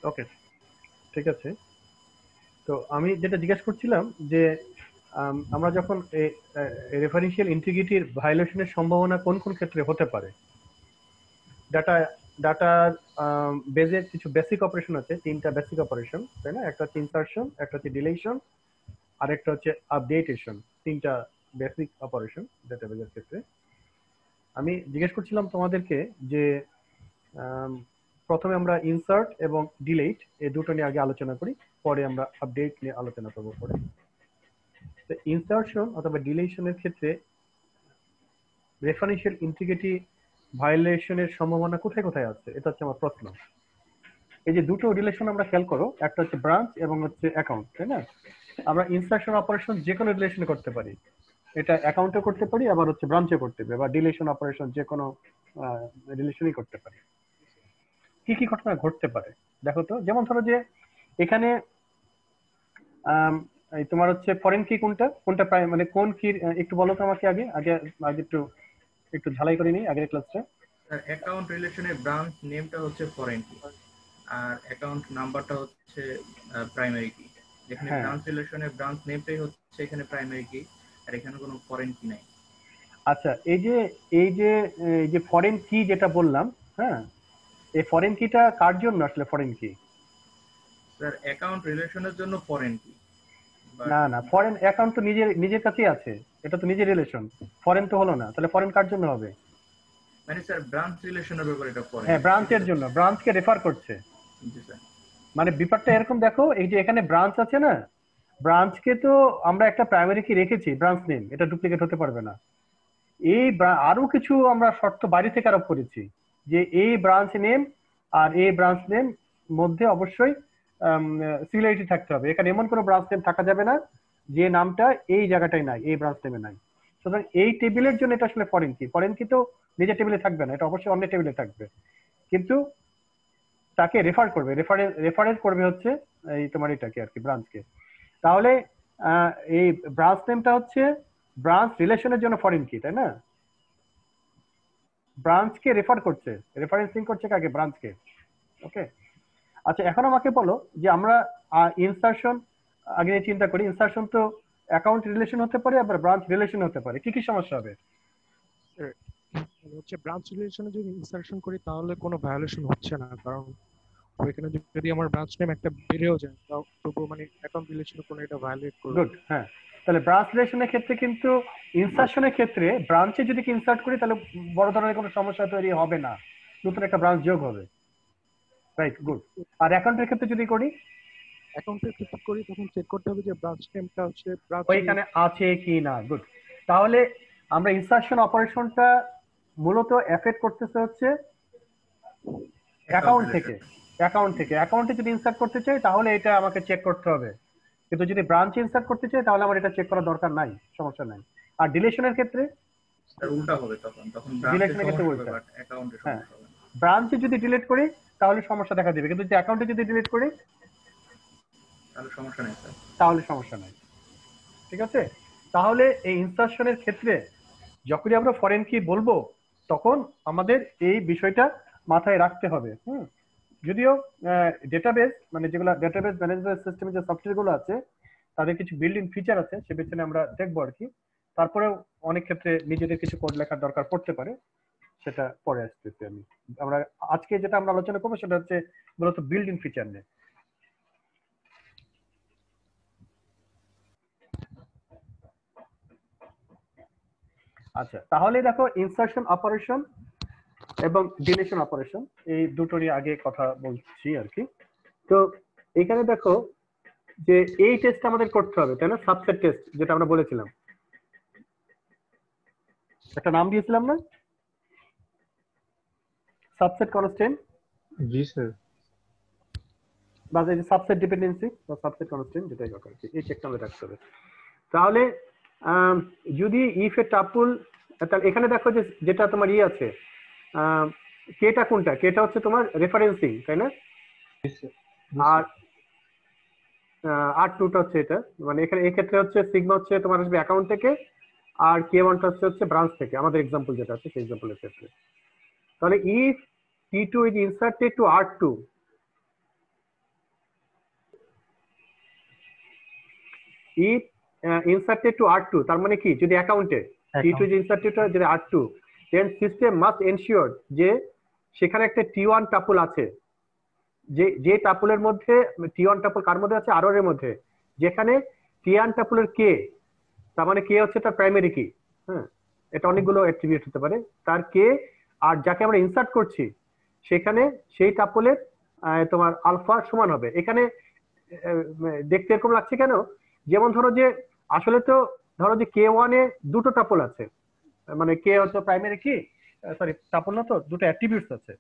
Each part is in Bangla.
ওকে, ঠিক আছে। তো আমি যেটা জিজ্ঞেস করছিলাম যে আমরা যখন রেফারেন্সিয়াল ইন্টিগ্রিটির ভায়োলেশনের সম্ভাবনা কোন কোন ক্ষেত্রে হতে পারে, ডাটা ডাটার বেজের কিছু বেসিক অপারেশন আছে, তিনটা বেসিক অপারেশন, তাই না? একটা হচ্ছে ইনসার্শন, একটা হচ্ছে ডিলেশন, আর একটা হচ্ছে আপডেটেশন। তিনটা বেসিক অপারেশন ডেটাবেজের ক্ষেত্রে। আমি জিজ্ঞেস করছিলাম তোমাদেরকে যে আম, প্রথমে আমরা ইনসার্ট এবং ডিলেট এই দুটো নিয়ে আগে আলোচনা করি, পরে আমরা আপডেট নিয়ে আলোচনা করবো পরে। ইনসার্শন অথবা ডিলেশনের ক্ষেত্রে রেফারেন্সিয়াল ইন্টিগ্রিটি ভায়োলেশনের সম্ভাবনা কোথায় কোথায় আছে, এটা হচ্ছে আমার প্রশ্ন। এই যে দুটো রিলেশন আমরা খেয়াল করো, একটা হচ্ছে ব্রাঞ্চ এবং হচ্ছে অ্যাকাউন্ট, তাই না? আমরা ইনসার্শন অপারেশন যে কোনো রিলেশনে করতে পারি, এটা অ্যাকাউন্টে করতে পারি, আবার হচ্ছে ব্রাঞ্চে করতে পারি, বা ডিলেশন অপারেশন যে কোনো রিলেশনই করতে পারি। কি কি ঘটনা ঘটতে পারে দেখো তো। যেমন ধরো যে এখানে এই তোমার হচ্ছে ফরেন কি কোনটা কোনটা প্রায় মানে কোন কি, একটু বলো তো আমাকে আগে আগে আগে একটু একটু ঝালাই করে নিই আগের ক্লাসটা। স্যার অ্যাকাউন্ট রিলেশনের ব্রাঞ্চ নেমটা হচ্ছে ফরেন কি, আর অ্যাকাউন্ট নাম্বারটা হচ্ছে প্রাইমারি কি। যেখানে হ্যাঁ, ব্রাঞ্চ রিলেশনের ব্রাঞ্চ নেমটাই হচ্ছে এখানে প্রাইমারি কি, আর এখানে কোনো ফরেন কি নাই। আচ্ছা, এই যে ফরেন কি যেটা বললাম, হ্যাঁ, এই ফরেন কিটা কার জন্য আসলে ফরেন কি? স্যার অ্যাকাউন্ট রিলেশনের জন্য ফরেন কি, বাট না না, ফরেন অ্যাকাউন্ট তো নিজের নিজের কাছেই আছে, এটা তো নিজের রিলেশন, ফরেন তো হলো না, তাহলে ফরেন কার জন্য হবে? মানে স্যার ব্রাঞ্চ রিলেশনের ব্যাপারে এটা ফরেন, হ্যাঁ, বুঝতে ব্রাঞ্চের জন্য, পারছি। ব্রাঞ্চকে রেফার করছে। জি স্যার। মানে ব্যাপারটা এরকম দেখো, এই যে এখানে ব্রাঞ্চ আছে না, ব্রাঞ্চকে তো আমরা একটা প্রাইমারি কি রেখেছি, ব্রাঞ্চ নেম, এটা ডুপ্লিকেট হতে পারবে না। আরো কিছু আমরা শর্ত বাইরে থেকে আরোপ করেছি, যে এই ব্রাঞ্চ নেম আর এই ব্রাঞ্চ নেম মধ্যে অবশ্যই সিমিলারিটি থাকতে হবে। এখানে এমন কোনো ব্রাঞ্চ নেম থাকা যাবে না যে নামটা এই জায়গাটায় নাই, এই ব্রাঞ্চ নেমে নাই। সুতরাং এই টেবিলের জন্য এটা আসলে ফরেন কি। ফরেন কি তো নিজের টেবিলে থাকবে না, এটা অবশ্যই অন্য টেবিলে থাকবে, কিন্তু তাকে রেফার করবে, রেফারেন্স করবে হচ্ছে এই তোমার এটাকে আর কি, ব্রাঞ্চকে। তাহলে আহ, এই ব্রাঞ্চ নেমটা হচ্ছে ব্রাঞ্চ রিলেশনের জন্য ফরেন কি, তাই না? ব্রাঞ্চকে রেফার করছে, রেফারেন্সিং করছে কাকে? ব্রাঞ্চকে। ওকে। আচ্ছা, এখন আমাকে বলো যে আমরা ইনসার্শন আগে নিয়ে চিন্তা করি। ইনসার্শন তো অ্যাকাউন্ট রিলেশন হতে পারে, আবার ব্রাঞ্চ রিলেশন হতে পারে। কি কি সমস্যা হবে? হচ্ছে ব্রাঞ্চ রিলেশনে যদি ইনসার্শন করি তাহলে কোনো ভায়োলেশন হচ্ছে না, কারণ ওইখানে যদি আমার ব্রাঞ্চ নেম একটা বেড়েও যায় তাও তবুও মানে অ্যাকাউন্ট রিলেশনে কোনো এটা ভায়োলেট করবে গুড, না। হ্যাঁ। তাহলে ব্রাঞ্চ রিলেশনের ক্ষেত্রে কিন্তু, ইনসার্শনের ক্ষেত্রে ব্রাঞ্চে যদি ইনসার্ট করি তাহলে বড় ধরনের কোনো সমস্যা তৈরি হবে না, নতুন একটা ব্রাঞ্চ যোগ হবে। Right, good. আর অ্যাকাউন্টের ক্ষেত্রে যদি করি, অ্যাকাউন্টের ক্ষেত্রে করি তখন চেক করতে হবে যে ব্রাঞ্চ নেমটা হচ্ছে ব্রাঞ্চ নেম। ওইখানে আছে কি না। গুড। তাহলে আমরা ইনসার্শন অপারেশনটা মূলত এফেক্ট করতেছে হচ্ছে অ্যাকাউন্ট অ্যাকাউন্ট থেকে। রিলেশন। অ্যাকাউন্টে যদি ইনসার্ট করতে চাই তাহলে এটা আমাকে চেক করতে হবে, কিন্তু যদি ব্রাঞ্চে ইনসার্ট করতে চাই তাহলে আমার এটা চেক করার দরকার নাই, সমস্যা নাই। আর ডিলেশনের ক্ষেত্রে, স্যার উল্টা হবে, তখন তখন ব্রাঞ্চে ডিলেশনের ক্ষেত্রে সমস্যা হবে উল্টা। বাট অ্যাকাউন্টে হ্যাঁ, সমস্যা হবে না। ব্রাঞ্চে যদি ডিলিট করি তাহলে সমস্যা দেখা দিবে, কিন্তু যদি অ্যাকাউন্টে যদি ডিলিট করি তাহলে সমস্যা নেই স্যার। তাহলে সমস্যা নাই। ঠিক আছে। তাহলে এই ইনসার্শনের ক্ষেত্রে যখনই আমরা ফরেন কি বলবো, তখন আমাদের এই বিষয়টা মাথায় রাখতে হবে। যদিও ডেটাবেস মানে যেগুলো ডেটাবেস ম্যানেজমেন্ট সিস্টেমে যে সফটওয়্যার গুলো আছে, তাদের কিছু বিল্ড ইন ফিচার আছে, সে পেছনে আমরা দেখবো আর কি। তারপরেও অনেক ক্ষেত্রে নিজেদের কিছু কোড লেখার দরকার পড়তে পারে, সেটা পরে আসতেছি আমি। আমরা আজকে যেটা আমরা আলোচনা করবো সেটা হচ্ছে মূলত বিল্ড ইন ফিচার নিয়ে। আচ্ছা, তাহলে দেখো ইনসার্শন অপারেশন এবং ডিলিশন অপারেশন এই দুটো নিয়ে আগে কথা বলছি আর কি। তো এখানে দেখো যে এই টেস্ট আমাদের করতে হবে, তাই না? সাবসেট টেস্ট যেটা আমরা বলেছিলাম, একটা নাম দিয়েছিলাম না, সাবসেট কনস্ট্যান্ট, জি স্যার। বা এই যে সাবসেট ডিপেন্ডেন্সি বা সাবসেট কনস্ট্যান্ট, যেটাই হোক আর কি, এই চেকটা আমাদের রাখতে হবে। তাহলে যদি ইফ এ টাপল, তাহলে এখানে দেখো যে যেটা তোমার আছে, কেটা কোনটা? কেটা হচ্ছে তোমার রেফারেন্সিং, তাই না? জি স্যার। আর আর টুটা হচ্ছে এটা, মানে এখানে এই ক্ষেত্রে হচ্ছে সিগমা হচ্ছে তোমার আসবে অ্যাকাউন্ট থেকে, আর কে ওয়ানটা হচ্ছে ব্রাঞ্চ থেকে, আমাদের এক্সাম্পল যেটা আছে সেই এক্সাম্পলের ক্ষেত্রে। তাহলে if T two is inserted to R two, if inserted to R2 তার মানে কি যদি অ্যাকাউন্টে T2 is inserted to যদি R2 then system must ensure যে সেখানে একটা T1 টাপল আছে, যে টাপলের মধ্যে T1 টাপল কার মধ্যে আছে R1 এর মধ্যে, যেখানে T1 টাপলের কে তার মানে কে হচ্ছে তার প্রাইমারি কি। হ্যাঁ, এটা অনেকগুলো অ্যাট্রিবিউট হতে পারে, তার কে আর যাকে আমরা ইনসার্ট করছি সেখানে সেই টাপলের তোমার আলফা সমান হবে। এখানে দেখতে এরকম লাগছে কেন, যেমন ধরো যে আসলে তো ধরো যে K1 এ দুটো টাপল আছে, মানে কে হচ্ছে প্রাইমারি কি, সরি টাপল না তো, দুটো অ্যাট্রিবিউটস আছে।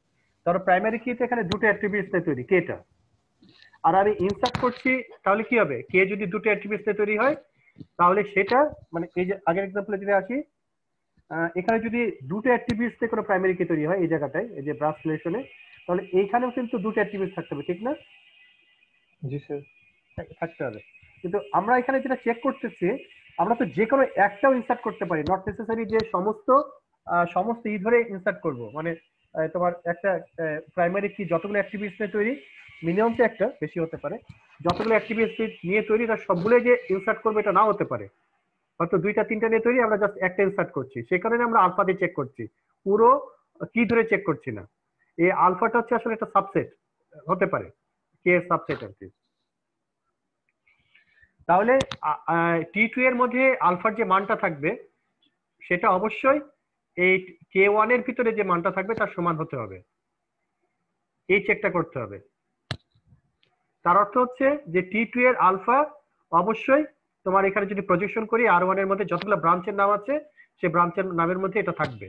ধরো প্রাইমারি কিতে এখানে দুটো অ্যাট্রিবিউটস দিয়ে তৈরি কেটা, আর আমি ইনসার্ট করছি তাহলে কি হবে, কে যদি দুটো অ্যাট্রিবিউটস দিয়ে তৈরি হয় তাহলে সেটা মানে এই যে আগের এক্সাম্পলে যদি আসি, এখানে যদি দুটো অ্যাট্রিবিউটস দিয়ে কোনো প্রাইমারি কি তৈরি হয় এই জায়গাটায় এই যে ব্রাঞ্চ রিলেশনে, তাহলে এইখানেও কিন্তু দুটো অ্যাট্রিবিউটস থাকতে হবে, ঠিক না? জি স্যার। থাকতে হবে। কিন্তু আমরা এখানে যেটা চেক করতেছি, আমরা তো যে কোনো একটাও ইনসার্ট করতে পারি, নট নেসেসারি যে সমস্ত ই ধরে ইনসার্ট করব। মানে তোমার একটা প্রাইমারি কি যতগুলো অ্যাট্রিবিউটস নিয়ে তৈরি, মিনিমাম তো একটা, বেশি হতে পারে, যতগুলো অ্যাট্রিবিউটস নিয়ে তৈরি তার সবগুলো যে ইনসার্ট করবো এটা নাও হতে পারে, হয়তো দুইটা তিনটা নিয়ে তৈরি, আমরা জাস্ট একটা ইনসার্ট করছি, সেই কারণে আমরা আলফা দিয়ে চেক করছি, পুরো কি ধরে চেক করছি না। এই আলফাটা হচ্ছে আসলে একটা সাবসেট হতে পারে, কে সাবসেট আর কি। তাহলে T2 এর মধ্যে আলফার যে মানটা থাকবে সেটা অবশ্যই এই K1 এর ভিতরে যে মানটা থাকবে তার সমান হতে হবে, এই চেকটা করতে হবে। তার অর্থ হচ্ছে যে T2 এর আলফা অবশ্যই তোমার এখানে যদি প্রজেকশন করি R1 এর মধ্যে যতগুলো ব্রাঞ্চের নাম আছে সেই ব্রাঞ্চের নামের মধ্যে এটা থাকবে।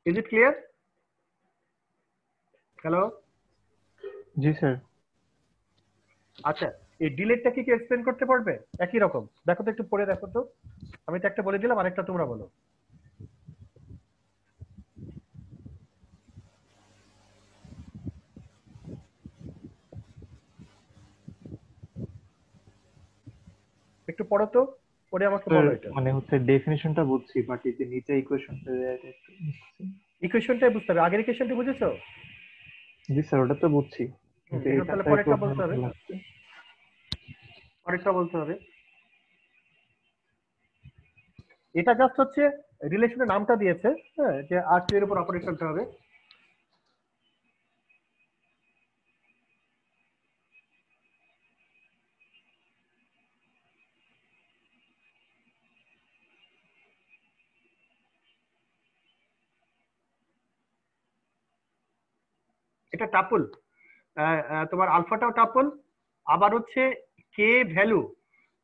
Is it clear? Hello? G sir. আচ্ছা, এই ডিলেটটা কি এক্সপ্লেন করতে পারবে? একই রকম, দেখো তো একটু পড়ে দেখো তো, আমি তো একটা বলে দিলাম, আরেকটা তোমরা বলো। একটু পড়ো তো, পড়ে আমাকে বলো এটা। মানে হচ্ছে ডেফিনিশনটা বুঝছি, বাট এই যে নিচে ইকুয়েশনটা ইকুয়েশনটাই বুঝতে হবে, আগের ইকুয়েশনটা বুঝেছো? জি স্যার, ওটা তো বুঝছি, কিন্তু এটা তাহলে পরেরটা বলতে হবে, লাগছে। পরেরটা বলতে হবে। এটা জাস্ট হচ্ছে রিলেশনের নামটা দিয়েছে, হ্যাঁ, যে R2 এর উপর অপারেশনটা হবে। এটা টাপল, তোমার আলফাটাও টাপল, আবার হচ্ছে কে ভ্যালু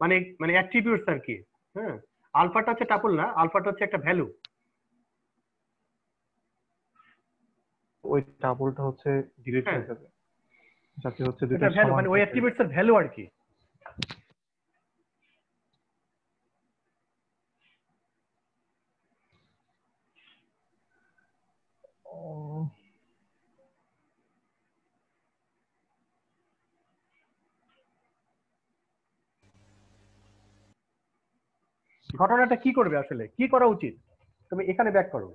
মানে মানে অ্যাট্রিবিউটস আর কি। হ্যাঁ, আলফাটা হচ্ছে টাপল না, আলফাটা হচ্ছে একটা ভ্যালু। ওই টাপলটা হচ্ছে ডিলিট হয়ে যাবে, যাতে হচ্ছে দুটো এটা ভ্যালু সমান মানে ওই অ্যাট্রিবিউটস এর ভ্যালু আর কি। ঘটনাটা কি করবে আসলে, কি করা উচিত, তুমি এখানে ব্যাক করো।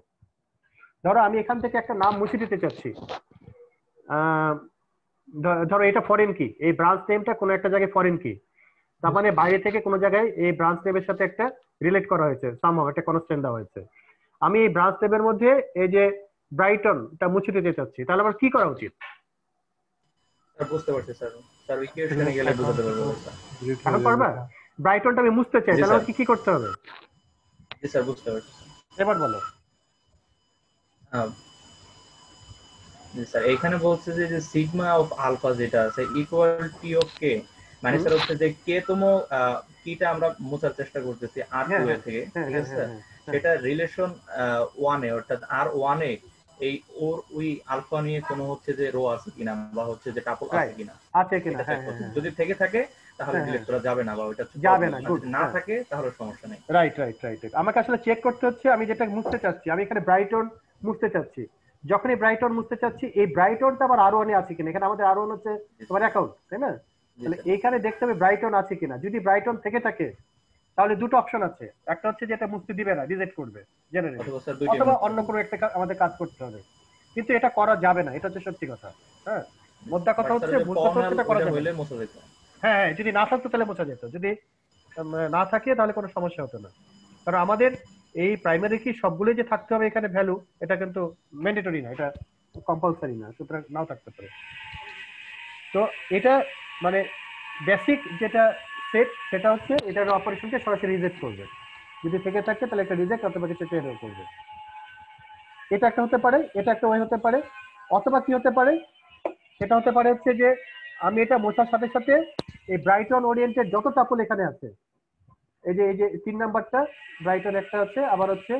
ধরো আমি এখান থেকে একটা নাম মুছে দিতে চাচ্ছি, ধরো এটা ফরেন কি, এই ব্রাঞ্চ নেমটা কোনো একটা জায়গায় ফরেন কি, তার মানে বাইরে থেকে কোনো জায়গায় এই ব্রাঞ্চ নেমের সাথে একটা রিলেট করা হয়েছে, সামহাউ একটা কনস্ট্যান্ট দেওয়া হয়েছে। আমি এই ব্রাঞ্চ নেমের মধ্যে এই যে ব্রাইটনটা মুছে দিতে চাচ্ছি, তাহলে আমার কি করা উচিত? বুঝতে পারছি স্যার, স্যার ইকুয়েশনে গেলে বুঝতে পারবো। এখন পারবা? ব্রাইটনটা আমি মুছতে চাই, তাহলে আমার কি করতে হবে? জি স্যার, বুঝতে পারছি। এবার বলো। স্যার এখানে বলছে যে সিগমা অফ আলফা যেটা আছে ইকুয়াল টি অফ কে, মানে স্যার হচ্ছে যে কে তম কিটা আমরা মোছার চেষ্টা করতেছি R2 এর থেকে, ঠিক আছে স্যার? সেটা রিলেশন 1 এ, অর্থাৎ R1 এ এই ওর ওই আলফা নিয়ে কোনো হচ্ছে যে রো আছে কিনা বা হচ্ছে যে টাপল আছে কিনা, আছে কিনা, যদি থেকে থাকে তাহলে ডিলিট করা যাবে না, বা ওটা যাবে না, যদি না থাকে তাহলে সমস্যা নেই। Right right right. আমাকে আসলে চেক করতে হচ্ছে আমি যেটা মুছতে চাচ্ছি, আমি এখানে ব্রাইটন মুছতে চাচ্ছি, যখন এই ব্রাইটন মুছতে চাচ্ছি এই ব্রাইটনটা আবার R1 এ আছে কিনা, এখানে আমাদের R1 হচ্ছে তোমার অ্যাকাউন্ট, তাই না? তাহলে এইখানে দেখতে হবে ব্রাইটন আছে কিনা, যদি ব্রাইটন থেকে থাকে তাহলে দুটো অপশন আছে, একটা হচ্ছে যেটা মুছতে দিবে না, রিজেক্ট করবে জেনারেলি, অথবা অন্য কোনো একটা আমাদের কাজ করতে হবে, কিন্তু এটা করা যাবে না, এটা হচ্ছে সত্যি কথা। হ্যাঁ, মোদ্দা কথা হচ্ছে এটা করা যাবে না। হ্যাঁ হ্যাঁ, যদি না থাকতো তাহলে বোঝা যেত, যদি না থাকে তাহলে কোনো সমস্যা হতো না। কারণ আমাদের এই প্রাইমারি কি সবগুলোই যে থাকতে হবে এখানে ভ্যালু, এটা কিন্তু ম্যান্ডেটরি না, এটা কম্পালসারি না, সুতরাং নাও থাকতে পারে। তো এটা মানে বেসিক যেটা সেট, সেটা হচ্ছে এটার অপারেশনকে সরাসরি রিজেক্ট করবে, যদি থেকে থাকে তাহলে একটা রিজেক্ট অথবা কিছু এরর করবে। এটা একটা হতে পারে, এটা একটা ওয়ে হতে পারে। অথবা কি হতে পারে, সেটা হতে পারে হচ্ছে যে আমি এটা মোছার সাথে সাথে এই ব্রাইটন ওরিয়েন্টেড যত টাপল এখানে আছে, এই যে 3 নাম্বারটা ব্রাইটন একটা আছে, আবার হচ্ছে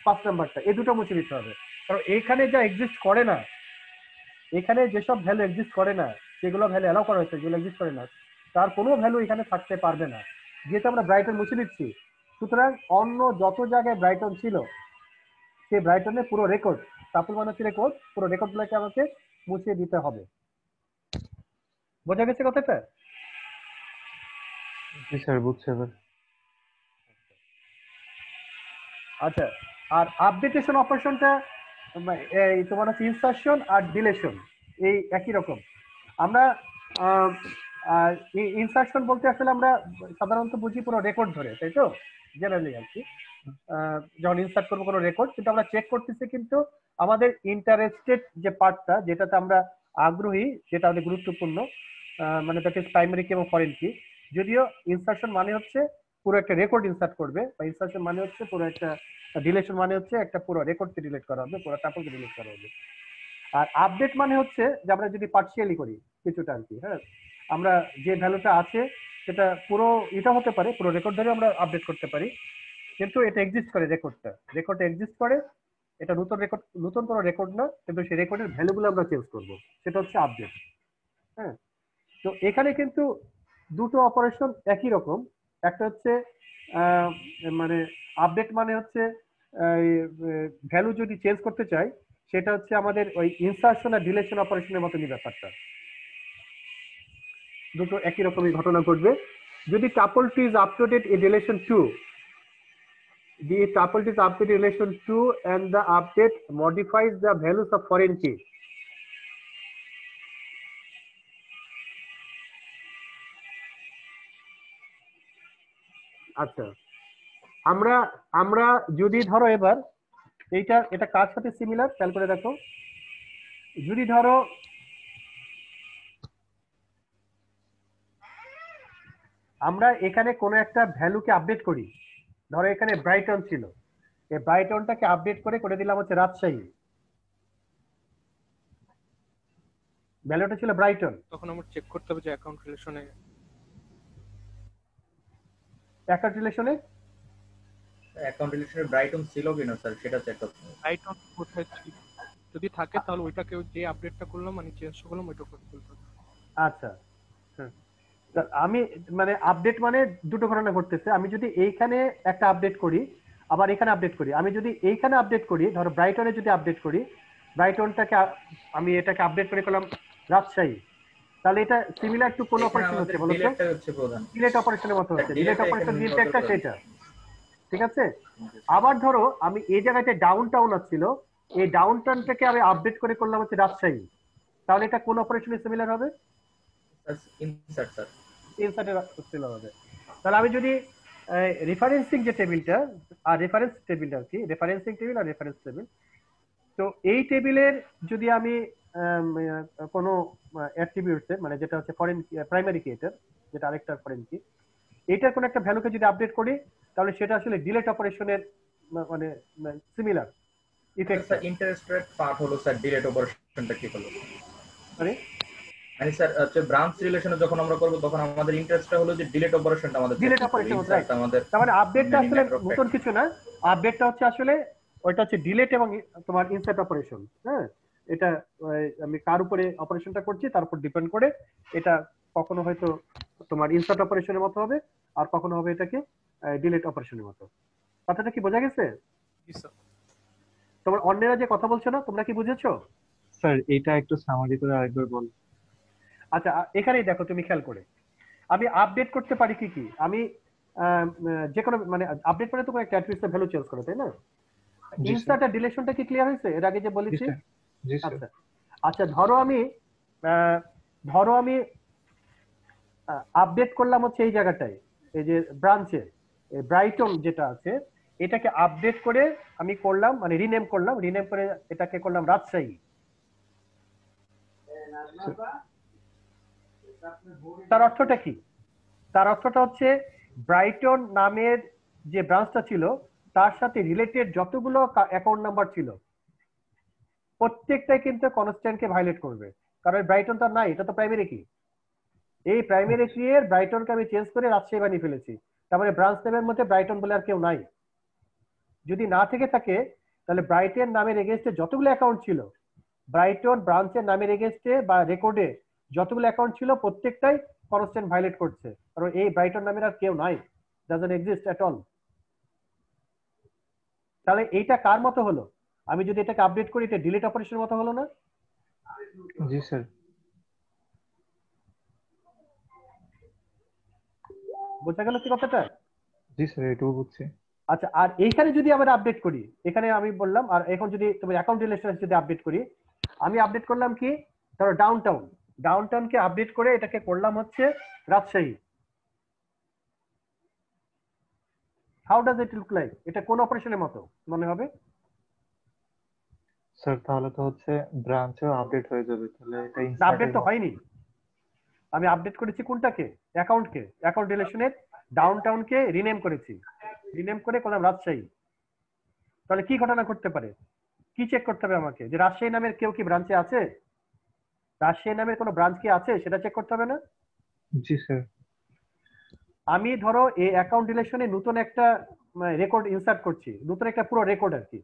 5 নাম্বারটা, এই দুটো মুছে দিতে হবে। কারণ এখানে যা এক্সিস্ট করে না, এখানে যেসব ভ্যালু এক্সিস্ট করে না, যেগুলো ভ্যালু অ্যালাউ করা হয়েছে, যেগুলো এক্সিস্ট করে না, তার কোনো ভ্যালু এখানে থাকতে পারবে না, যেহেতু আমরা ব্রাইটন মুছে দিচ্ছি। সুতরাং অন্য যত জায়গায় ব্রাইটন ছিল, সেই ব্রাইটনের পুরো রেকর্ড, টাপল মানে হচ্ছে রেকর্ড, পুরো রেকর্ডগুলোকে আমাকে মুছে দিতে হবে। বোঝা গেছে কথাটা? জি স্যার, বুঝছি এবার। আচ্ছা, আর আপডেটেশন অপারেশনটা এই তোমার হচ্ছে ইনসারশন আর ডিলেশন, এই একই রকম। আমরা ইনসারশন বলতে আসলে আমরা সাধারণত বুঝি পুরো রেকর্ড ধরে, তাই তো, জেনারেলি আর কি। যখন ইনসার্ট করবো কোনো রেকর্ড, কিন্তু আমরা চেক করতেছি কিন্তু আমাদের ইন্টারেস্টেড যে পার্টটা, যেটাতে আমরা আগ্রহী, যেটা আমাদের গুরুত্বপূর্ণ, মানে দ্যাট ইজ প্রাইমারি কি এবং ফরেন কি। যদিও ইনসার্শন মানে হচ্ছে পুরো একটা রেকর্ড ইনসার্ট করবে, বা ইনসার্শন মানে হচ্ছে পুরো একটা, ডিলেশন মানে হচ্ছে একটা পুরো রেকর্ডকে ডিলিট করা হবে, পুরো টাপলকে ডিলিট করা হবে। আর আপডেট মানে হচ্ছে যে আমরা যদি পার্সিয়ালি করি কিছুটা আর কি, হ্যাঁ, আমরা যে ভ্যালুটা আছে সেটা পুরো এটা হতে পারে, পুরো রেকর্ড ধরে আমরা আপডেট করতে পারি, কিন্তু এটা এক্সিস্ট করে, রেকর্ড এক্সিস্ট করে, এটা নতুন রেকর্ড, নতুন কোনো রেকর্ড না, কিন্তু সেই রেকর্ডের ভ্যালুগুলো আমরা চেঞ্জ করব, সেটা হচ্ছে আপডেট। হ্যাঁ, তো এখানে কিন্তু দুটো অপারেশন একই রকম। একটা হচ্ছে মানে আপডেট মানে হচ্ছে ভ্যালু যদি চেঞ্জ করতে চাই, সেটা হচ্ছে আমাদের ওই ইনসার্শন আর ডিলেশন অপারেশনের মতনই ব্যাপারটা, দুটো একই রকমই ঘটনা ঘটবে। যদি টাপলটি is updated in relation to, the tuple is updated in relation to, and the update modifies the values of foreign key. আচ্ছা, আমরা আমরা যদি ধরো এবার এটা কার সাথে সিমিলার খেয়াল করে দেখো। যদি ধরো আমরা এখানে কোনো একটা ভ্যালুকে আপডেট করি, ধরো এখানে ব্রাইটন ছিল, এই ব্রাইটনটাকে আপডেট করে দিলাম হচ্ছে রাজশাহী, ভ্যালুটা ছিল ব্রাইটন। তখন আমরা চেক করতে হবে যে অ্যাকাউন্ট রিলেশনে ব্রাইটন ছিল কিনা স্যার, সেটা চেক করতে হবে। ব্রাইটন কোথায় ছিল, যদি থাকে তাহলে ওইটাকে যে আপডেটটা করলাম মানে চেঞ্জ করলাম ওইটা করে ফেলতে হবে। আচ্ছা, আমি মানে আপডেট মানে দুটো ঘটনা ঘটতেছে। আমি যদি এইখানে একটা আপডেট করি, আবার এখানে আপডেট করি, আমি যদি এইখানে আপডেট করি, ধরো ব্রাইটনে যদি আপডেট করি, ব্রাইটনটাকে আমি এটাকে আপডেট করে করলাম রাজশাহী, তাহলে এটা সিমিলার টু কোন অপারেশন হচ্ছে বলো তো? ডিলেট অপারেশনের মতো হচ্ছে, ডিলেট অপারেশন দিতে একটা সেটা, ঠিক আছে। আবার ধরো আমি এই জায়গাতে ডাউন টাউন ছিল, এই ডাউন টাউনটাকে আমি আপডেট করে করলাম হচ্ছে রাজশাহী, তাহলে এটা কোন অপারেশনে সিমিলার হবে? ইনসার্ট স্যার, ইনসার্টের সিমিলার হবে। তাহলে আমি যদি রেফারেন্সিং যে টেবিলটা, আর রেফারেন্স টেবিলটা আর কি, রেফারেন্সিং টেবিল আর রেফারেন্স টেবিল, তো এই টেবিলের যদি আমি কোনো অ্যাট্রিবিউটস মানে যেটা হচ্ছে ফরেন প্রাইমারি কি, যেটা আরেকটা ফরেন কি, এটার কোনো একটা ভ্যালুকে যদি আপডেট করি, তাহলে সেটা আসলে ডিলেট অপারেশনের মানে similar effect. Interest rate part হলো স্যার ডিলেট অপারেশনটা কি হলো মানে স্যার হচ্ছে ব্রাঞ্চ রিলেশনে যখন আমরা করব তখন আমাদের ইন্টারেস্টটা হলো যে ডিলেট অপারেশনটা আমাদের ডিলেট অপারেশন আমাদের, তার মানে আপডেটটা আসলে নতুন কিছু না, আপডেটটা হচ্ছে আসলে ওইটা হচ্ছে ডিলেট এবং তোমার ইনসার্ট অপারেশন। হ্যাঁ, এটা আমি কার উপরে অপারেশনটা করছি তার উপর ডিপেন্ড করে এটা কখনো হয়তো তোমার ইনসার্ট অপারেশনের মতো হবে, আর কখনো হবে এটাকে ডিলেট অপারেশনের মতো। কথাটা কি বোঝা গেছে? তোমার অন্যরা যে কথা বলছো না, তোমরা কি বুঝেছো? স্যার এটা একটু সামারি করে আরেকবার বল। আচ্ছা, এখানেই দেখো, তুমি খেয়াল করে আমি আপডেট করতে পারি কি কি, আমি যে কোনো মানে আপডেট করে তো একটা অ্যাট্রিবিউটসের ভ্যালু চেঞ্জ করে, তাই না? ইনসার্ট আর ডিলেশনটা কি ক্লিয়ার হয়েছে এর আগে যে বলেছি? আচ্ছা আচ্ছা, ধরো আমি আপডেট করলাম হচ্ছে এই জায়গাটায়, এই যে ব্রাঞ্চে ব্রাইটন যেটা আছে এটাকে আপডেট করে আমি করলাম, মানে রিনেম করলাম, রিনেম করে এটাকে করলাম রাজশাহী। তার অর্থটা কি? তার অর্থটা হচ্ছে ব্রাইটন নামের যে ব্রাঞ্চটা ছিল তার সাথে রিলেটেড যতগুলো অ্যাকাউন্ট নাম্বার ছিল প্রত্যেকটাই কিন্তু কনস্ট্যান্টকে ভায়োলেট করবে, কারণ ব্রাইটন তো নাই, এটা তো প্রাইমারি কি। এই প্রাইমারি কি এর ব্রাইটনকে আমি চেঞ্জ করে রাজশাহী বানিয়ে ফেলেছি, তার মানে ব্রাঞ্চ নেমের মধ্যে ব্রাইটন বলে আর কেউ নাই। যদি না থেকে থাকে তাহলে ব্রাইটন নামের এগেনস্টে যতগুলো অ্যাকাউন্ট ছিল, ব্রাইটন ব্রাঞ্চের নামের এগেনস্টে বা রেকর্ডে যতগুলো অ্যাকাউন্ট ছিল প্রত্যেকটাই কনস্ট্যান্ট ভায়োলেট করছে, কারণ এই ব্রাইটন নামের আর কেউ নাই, ডাজন্ট এক্সিস্ট এট অল। তাহলে এইটা কার মতো হলো? আমি যদি এটাকে আপডেট করি এটা ডিলিট অপারেশনের মতো হলো না? জি স্যার। বোঝা গেল কি কথাটা? জি স্যার, এটুকু বুঝছি। আচ্ছা, আর এইখানে যদি আবার আপডেট করি, এখানে আমি বললাম, আর এখন যদি তুমি অ্যাকাউন্ট রিলেশন যদি আপডেট করি, আমি আপডেট করলাম কি, ধরো ডাউনটাউন, ডাউনটাউনকে আপডেট করে এটাকে করলাম হচ্ছে Rajshahi. How does it look like? এটা কোন অপারেশনের মতো মনে হবে? স্যার তাহলে তো হচ্ছে ব্রাঞ্চেও আপডেট হয়ে যাবে, তাহলে এটা আপডেট ইনসার্টের তো হয়নি, আমি আপডেট করেছি কোনটাকে, অ্যাকাউন্টকে, অ্যাকাউন্ট রিলেশনের ডাউনটাউনকে রিনেম করেছি, রিনেম করে করলাম রাজশাহী। তাহলে কি ঘটনা ঘটতে পারে, কি চেক করতে হবে আমাকে, যে রাজশাহী নামের কেউ কি ব্রাঞ্চে আছে, রাজশাহী নামের কোনো ব্রাঞ্চ কি আছে সেটা চেক করতে হবে না? জি স্যার। আমি ধরো এই অ্যাকাউন্ট রিলেশনে নতুন একটা রেকর্ড ইনসার্ট করছি, নতুন একটা পুরো রেকর্ড আর কি,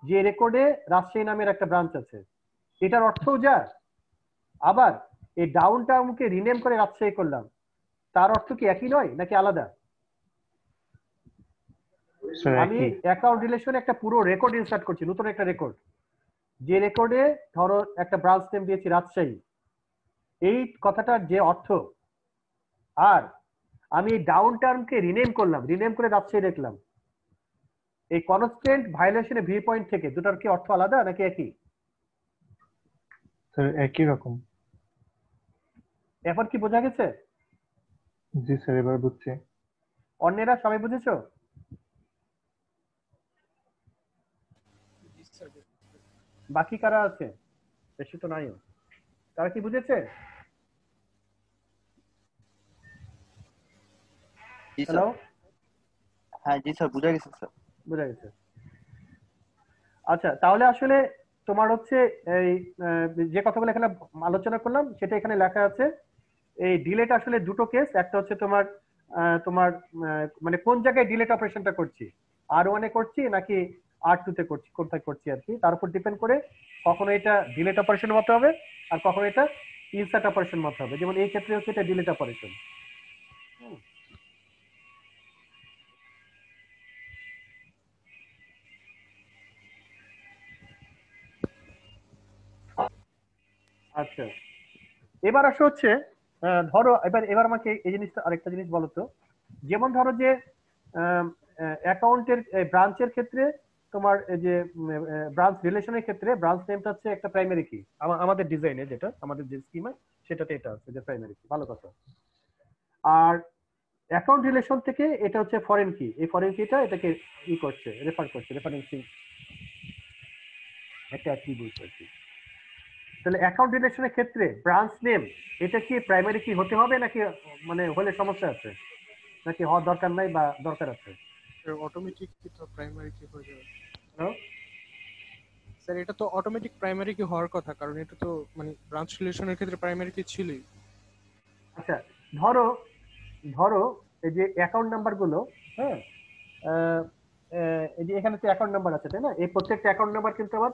যে রেকর্ডে রাজশাহী নামের একটা ব্রাঞ্চ আছে, এটার অর্থও যা, আবার এই ডাউনটাউনকে রিনেম করে রাজশাহী করলাম, তার অর্থ কি একই নয় নাকি আলাদা? স্যার আমি একই। অ্যাকাউন্ট রিলেশনে একটা পুরো রেকর্ড ইনসার্ট করছি, নতুন একটা রেকর্ড, যে রেকর্ডে ধরো একটা ব্রাঞ্চ নেম দিয়েছি রাজশাহী, এই কথাটার যে অর্থ, আর আমি ডাউন টার্মকে রিনেম করলাম, রিনেম করে রাজশাহী দেখলাম, এই কনস্ট্যান্ট ভায়োলেশনের ভিউ পয়েন্ট থেকে দুটার কি অর্থ আলাদা নাকি একই? স্যার একই রকম। এখন কি বোঝা গেছে? জি স্যার, এবার বুঝছি। অন্যেরা সবাই বুঝেছো? বাকি কারা আছে? বেশি তো নাই, তারা কি বুঝেছে? হ্যালো, হ্যাঁ জি স্যার, বুঝা গেছে স্যার। বুঝা গেছে। আচ্ছা, তাহলে আসলে তোমার হচ্ছে এই যে কথাগুলো এখানে আলোচনা করলাম সেটা এখানে লেখা আছে। এই ডিলেট আসলে দুটো কেস, একটা হচ্ছে তোমার তোমার মানে কোন জায়গায় ডিলেট অপারেশনটা করছি, R1 এ করছি নাকি R2 তে করছি, কোথায় করছি আর কি, তার উপর ডিপেন্ড করে কখনো এটা ডিলেট অপারেশন মতো হবে আর কখনো এটা ইনসার্ট অপারেশন মতো হবে। যেমন এই ক্ষেত্রে হচ্ছে এটা ডিলেট অপারেশন। আচ্ছা, এবার আসো হচ্ছে ধরো এবার এবার আমাকে এই জিনিসটা, আরেকটা জিনিস বলো তো, যেমন ধরো যে অ্যাকাউন্টের ব্রাঞ্চের ক্ষেত্রে তোমার এই যে ব্রাঞ্চ রিলেশনের ক্ষেত্রে ব্রাঞ্চ নেমটা হচ্ছে একটা প্রাইমারি কি, আমাদের ডিজাইনে যেটা আমাদের যে স্কিমে সেটাতে এটা আছে যে প্রাইমারি কি, ভালো কথা। আর অ্যাকাউন্ট রিলেশন থেকে এটা হচ্ছে ফরেন কি, এই ফরেন কিটা এটাকে ই করছে, রেফার করছে, রেফারেন্সিং একটা অ্যাট্রিবিউট আর কি। তাহলে অ্যাকাউন্ট রিলেশনের ক্ষেত্রে ব্রাঞ্চ নেম এটা কি প্রাইমারি কি হতে হবে নাকি মানে হলে সমস্যা আছে, নাকি হওয়ার দরকার নাই বা দরকার আছে? অটোমেটিক কি তো প্রাইমারি কি হয়ে যাবে হ্যাঁ? স্যার? এটা তো অটোমেটিক প্রাইমারি কি হওয়ার কথা, কারণ এটা তো মানে ব্রাঞ্চ রিলেশনের ক্ষেত্রে প্রাইমারি কি ছিলই। আচ্ছা, ধরো ধরো এই যে অ্যাকাউন্ট নাম্বার গুলো, হ্যাঁ, এই যে এখানে তো অ্যাকাউন্ট নাম্বার আছে তাই না, এই প্রত্যেকটা অ্যাকাউন্ট নাম্বার কিন্তু আবার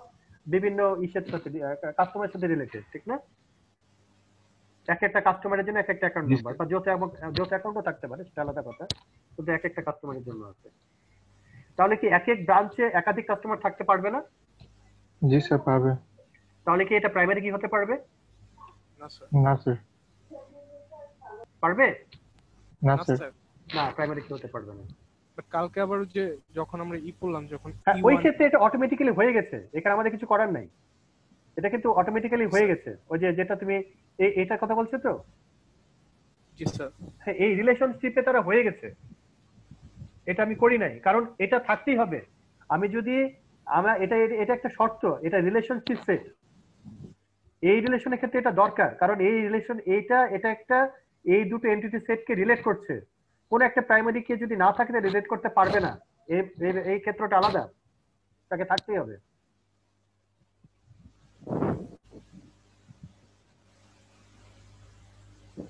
বিভিন্ন ইসের সাথে কাস্টমারের সাথে রিলেটেড, ঠিক না? এক একটা কাস্টমারের জন্য এক একটা অ্যাকাউন্ট নাম্বার, বা যত অ্যাকাউন্টও থাকতে পারে সেটা আলাদা কথা, কিন্তু এক একটা কাস্টমারের জন্য আছে। তাহলে কি এক এক ব্রাঞ্চে একাধিক কাস্টমার থাকতে পারবে না? জি স্যার, পারবে। তাহলে কি এটা প্রাইমারি কি হতে পারবে? না স্যার। না স্যার। পারবে না না স্যার। স্যার। না, প্রাইমারি কি হতে পারবে না। বাট কালকে আবার যে যখন আমরা পড়লাম, যখন হ্যাঁ, ওই ক্ষেত্রে এটা অটোমেটিক্যালি হয়ে গেছে, এখানে আমাদের কিছু করার নাই, এটা কিন্তু অটোমেটিক্যালি হয়ে গেছে। ওই যে যেটা তুমি এটার কথা বলছো তো, জি স্যার। এই রিলেশনশিপে তারা হয়ে গেছে, এটা আমি করি নাই, কারণ এটা থাকতেই হবে। আমি যদি আমরা এটা এটা একটা শর্ত, এটা রিলেশনশিপ সেট, এই রিলেশনের ক্ষেত্রে এটা দরকার, কারণ এই রিলেশন এটা একটা এই দুটো এন্টিটি সেটকে রিলেট করছে। কোন একটা প্রাইমারি কে যদি না থাকে রিলেট করতে পারবে না, এই ক্ষেত্রটা আলাদা, তাকে থাকতেই হবে।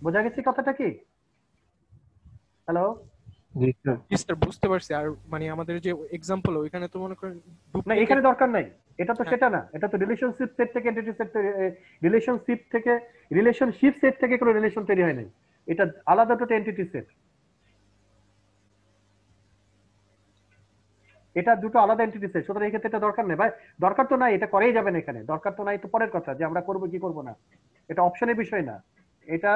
বোঝা গেছে কথাটা কি? হ্যালো? জি স্যার। জি স্যার, বুঝতে পারছি। আর মানে আমাদের যে এক্সাম্পল ওইখানে তো মনে করেন না, এখানে ডুপ্লিকেট। দরকার নাই, এটা তো সেটা না, এটা তো রিলেশনশিপ সেট থেকে এন্টিটি সেট, রিলেশনশিপ সেট থেকে কোনো রিলেশন তৈরি হয় নাই, এটা আলাদা দুটো এন্টিটি সেট, এটা দুটো আলাদা এন্টিটি সেট। সুতরাং এই ক্ষেত্রে এটা দরকার নেই ভাই, দরকার তো নাই, এটা করেই যাবেন এখানে, দরকার তো নাই তো পরের কথা যে আমরা করবো কি করবো না, এটা অপশনের বিষয় না, এটা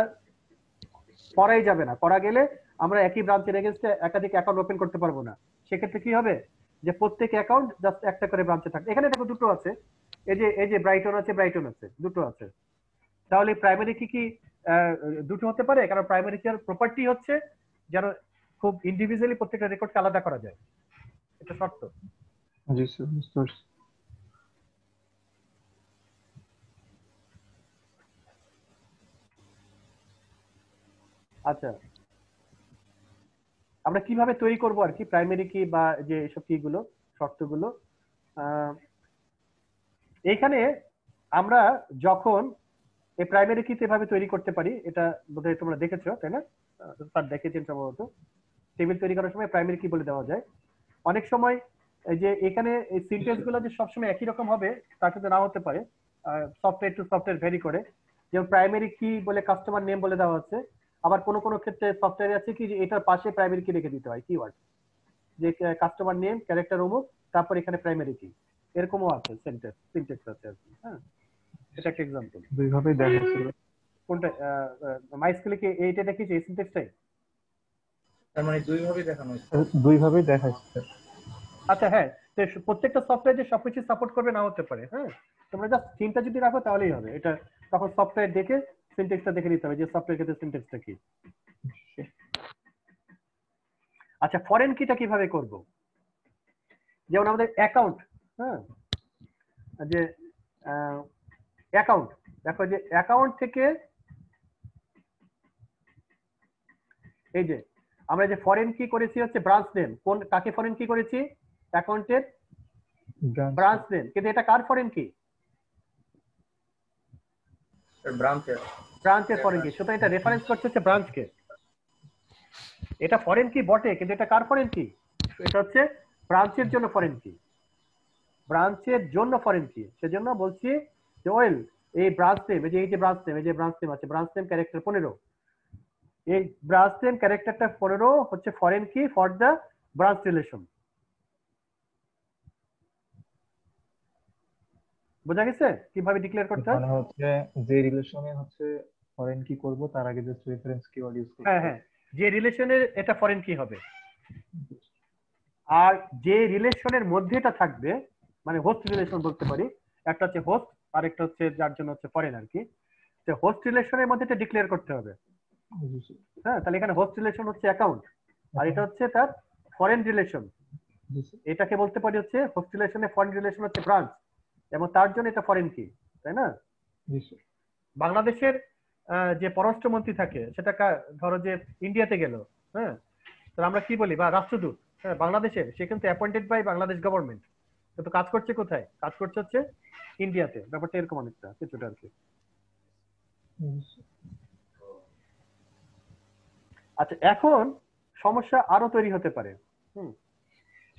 করাই যাবে না। করা গেলে আমরা একই ব্রাঞ্চের এগেইনস্টে একাধিক অ্যাকাউন্ট ওপেন করতে পারবো না। সেক্ষেত্রে কি হবে, যে প্রত্যেক অ্যাকাউন্ট জাস্ট একটা করে ব্রাঞ্চে থাকবে। এখানে দেখো দুটো আছে, এই যে ব্রাইটন আছে, দুটো আছে। তাহলে প্রাইমারি কি দুটো হতে পারে? কারণ প্রাইমারি কি প্রপার্টি হচ্ছে যেন খুব ইন্ডিভিজুয়ালি প্রত্যেকটা রেকর্ডকে আলাদা করা যায়, এটা শর্ত। জি স্যার, বুঝতে পারছি। আচ্ছা, আমরা কিভাবে তৈরি করব আর কি প্রাইমারি কি বা যে এসব কি গুলো শর্তগুলো, এইখানে আমরা যখন এই প্রাইমারি কি এভাবে তৈরি করতে পারি, এটা বোধহয় তোমরা দেখেছো তাই না? স্যার দেখেছেন সম্ভবত, টেবিল তৈরি করার সময় প্রাইমারি কি বলে দেওয়া যায়। অনেক সময় এই যে এখানে এই সিনট্যাক্স গুলো যে সবসময় একই রকম হবে তা কিন্তু না হতে পারে, সফটওয়্যার টু সফটওয়্যার ভ্যারি করে। যেমন প্রাইমারি কি বলে কাস্টমার নেম বলে দেওয়া হচ্ছে, আবার কোনো কোনো ক্ষেত্রে সফটওয়্যার আছে কি যে এটার পাশে প্রাইমারি কি রেখে দিতে হয়, কিওয়ার্ড, যে কাস্টমার নেম ক্যারেক্টার অমুক তারপর এখানে প্রাইমারি কি, এরকমও আছে সিনট্যাক্স আছে আর কি। হ্যাঁ, এটা একটা এক্সাম্পল। দুইভাবেই দেখাচ্ছিল। কোনটা মাইস্কুলে কি এইটা দেখিয়েছে এই সিনট্যাক্সটাই? তার মানে দুইভাবে দেখানো হয়েছে। দুইভাবেই দেখাচ্ছে। আচ্ছা হ্যাঁ, তো প্রত্যেকটা সফটওয়্যার যে সবকিছু সাপোর্ট করবে না হতে পারে। হ্যাঁ, তোমরা জাস্ট থিমটা যদি রাখো তাহলেই হবে। এটা তখন সফটওয়্যার দেখে সিনট্যাক্সটা দেখে নিতে হবে যে সফটওয়্যার ক্ষেত্রে সিনট্যাক্সটা কি। আচ্ছা, ফরেন কিটা কিভাবে করব? যেমন আমাদের অ্যাকাউন্ট, হ্যাঁ, যে অ্যাকাউন্ট, দেখো যে অ্যাকাউন্ট থেকে এই যে আমরা যে ফরেন কি করেছি হচ্ছে ব্রাঞ্চ নেম, কোন কাকে ফরেন কি করেছি? অ্যাকাউন্টের ব্রাঞ্চ নেম, কিন্তু এটা কার ফরেন কি? ব্রাঞ্চের ফরেন কি, সুতরাং এটা রেফারেন্স করছে হচ্ছে ব্রাঞ্চকে। এটা ফরেন কি বটে, কিন্তু এটা কার ফরেন কি? এটা হচ্ছে ব্রাঞ্চের জন্য ফরেন কি, ব্রাঞ্চের জন্য ফরেন কি। সেজন্য বলছি যে ওয়েল এই ব্রাঞ্চ নেম, এই যে ব্রাঞ্চ নেম, এই যে ব্রাঞ্চ নেম আছে, ব্রাঞ্চ নেম ক্যারেক্টার 15, এই ব্রাঞ্চ নেম ক্যারেক্টারটা 15 হচ্ছে ফরেন কি ফর দ্য ব্রাঞ্চ রিলেশন। বোঝা গেছে কিভাবে ডিক্লেয়ার করতে হয়? মানে হচ্ছে যে রিলেশনে হচ্ছে ফরেন কি করব তার আগে জাস্ট রেফারেন্স কিওয়ার্ড ইউজ করব। হ্যাঁ হ্যাঁ, যে রিলেশনের এটা ফরেন কি হবে, আর যে রিলেশনের মধ্যে এটা থাকবে, মানে হোস্ট রিলেশন বলতে পারি, একটা হচ্ছে হোস্ট আর একটা হচ্ছে যার জন্য হচ্ছে ফরেন আর কি। তো হোস্ট রিলেশনের মধ্যে এটা ডিক্লেয়ার করতে হবে। হ্যাঁ, তাহলে এখানে হোস্ট রিলেশন হচ্ছে অ্যাকাউন্ট, আর এটা হচ্ছে তার ফরেন রিলেশন। এটাকে বলতে পারি হচ্ছে হোস্ট রিলেশনে ফরেন রিলেশন হচ্ছে ব্রাঞ্চ, এবং তার জন্য এটা ফরেন কি, তাই না? বাংলাদেশের যে পররাষ্ট্রমন্ত্রী থাকে সেটা ধরো যে ইন্ডিয়াতে গেল, হ্যাঁ, তাহলে আমরা কি বলি, বা রাষ্ট্রদূত, হ্যাঁ, বাংলাদেশের, সে কিন্তু অ্যাপয়েন্টেড বাই বাংলাদেশ গভর্নমেন্ট, কিন্তু কাজ করছে কোথায়? কাজ করছে হচ্ছে ইন্ডিয়াতে। ব্যাপারটা এরকম অনেকটা কিছুটা আর কি। আচ্ছা, এখন সমস্যা আরো তৈরি হতে পারে।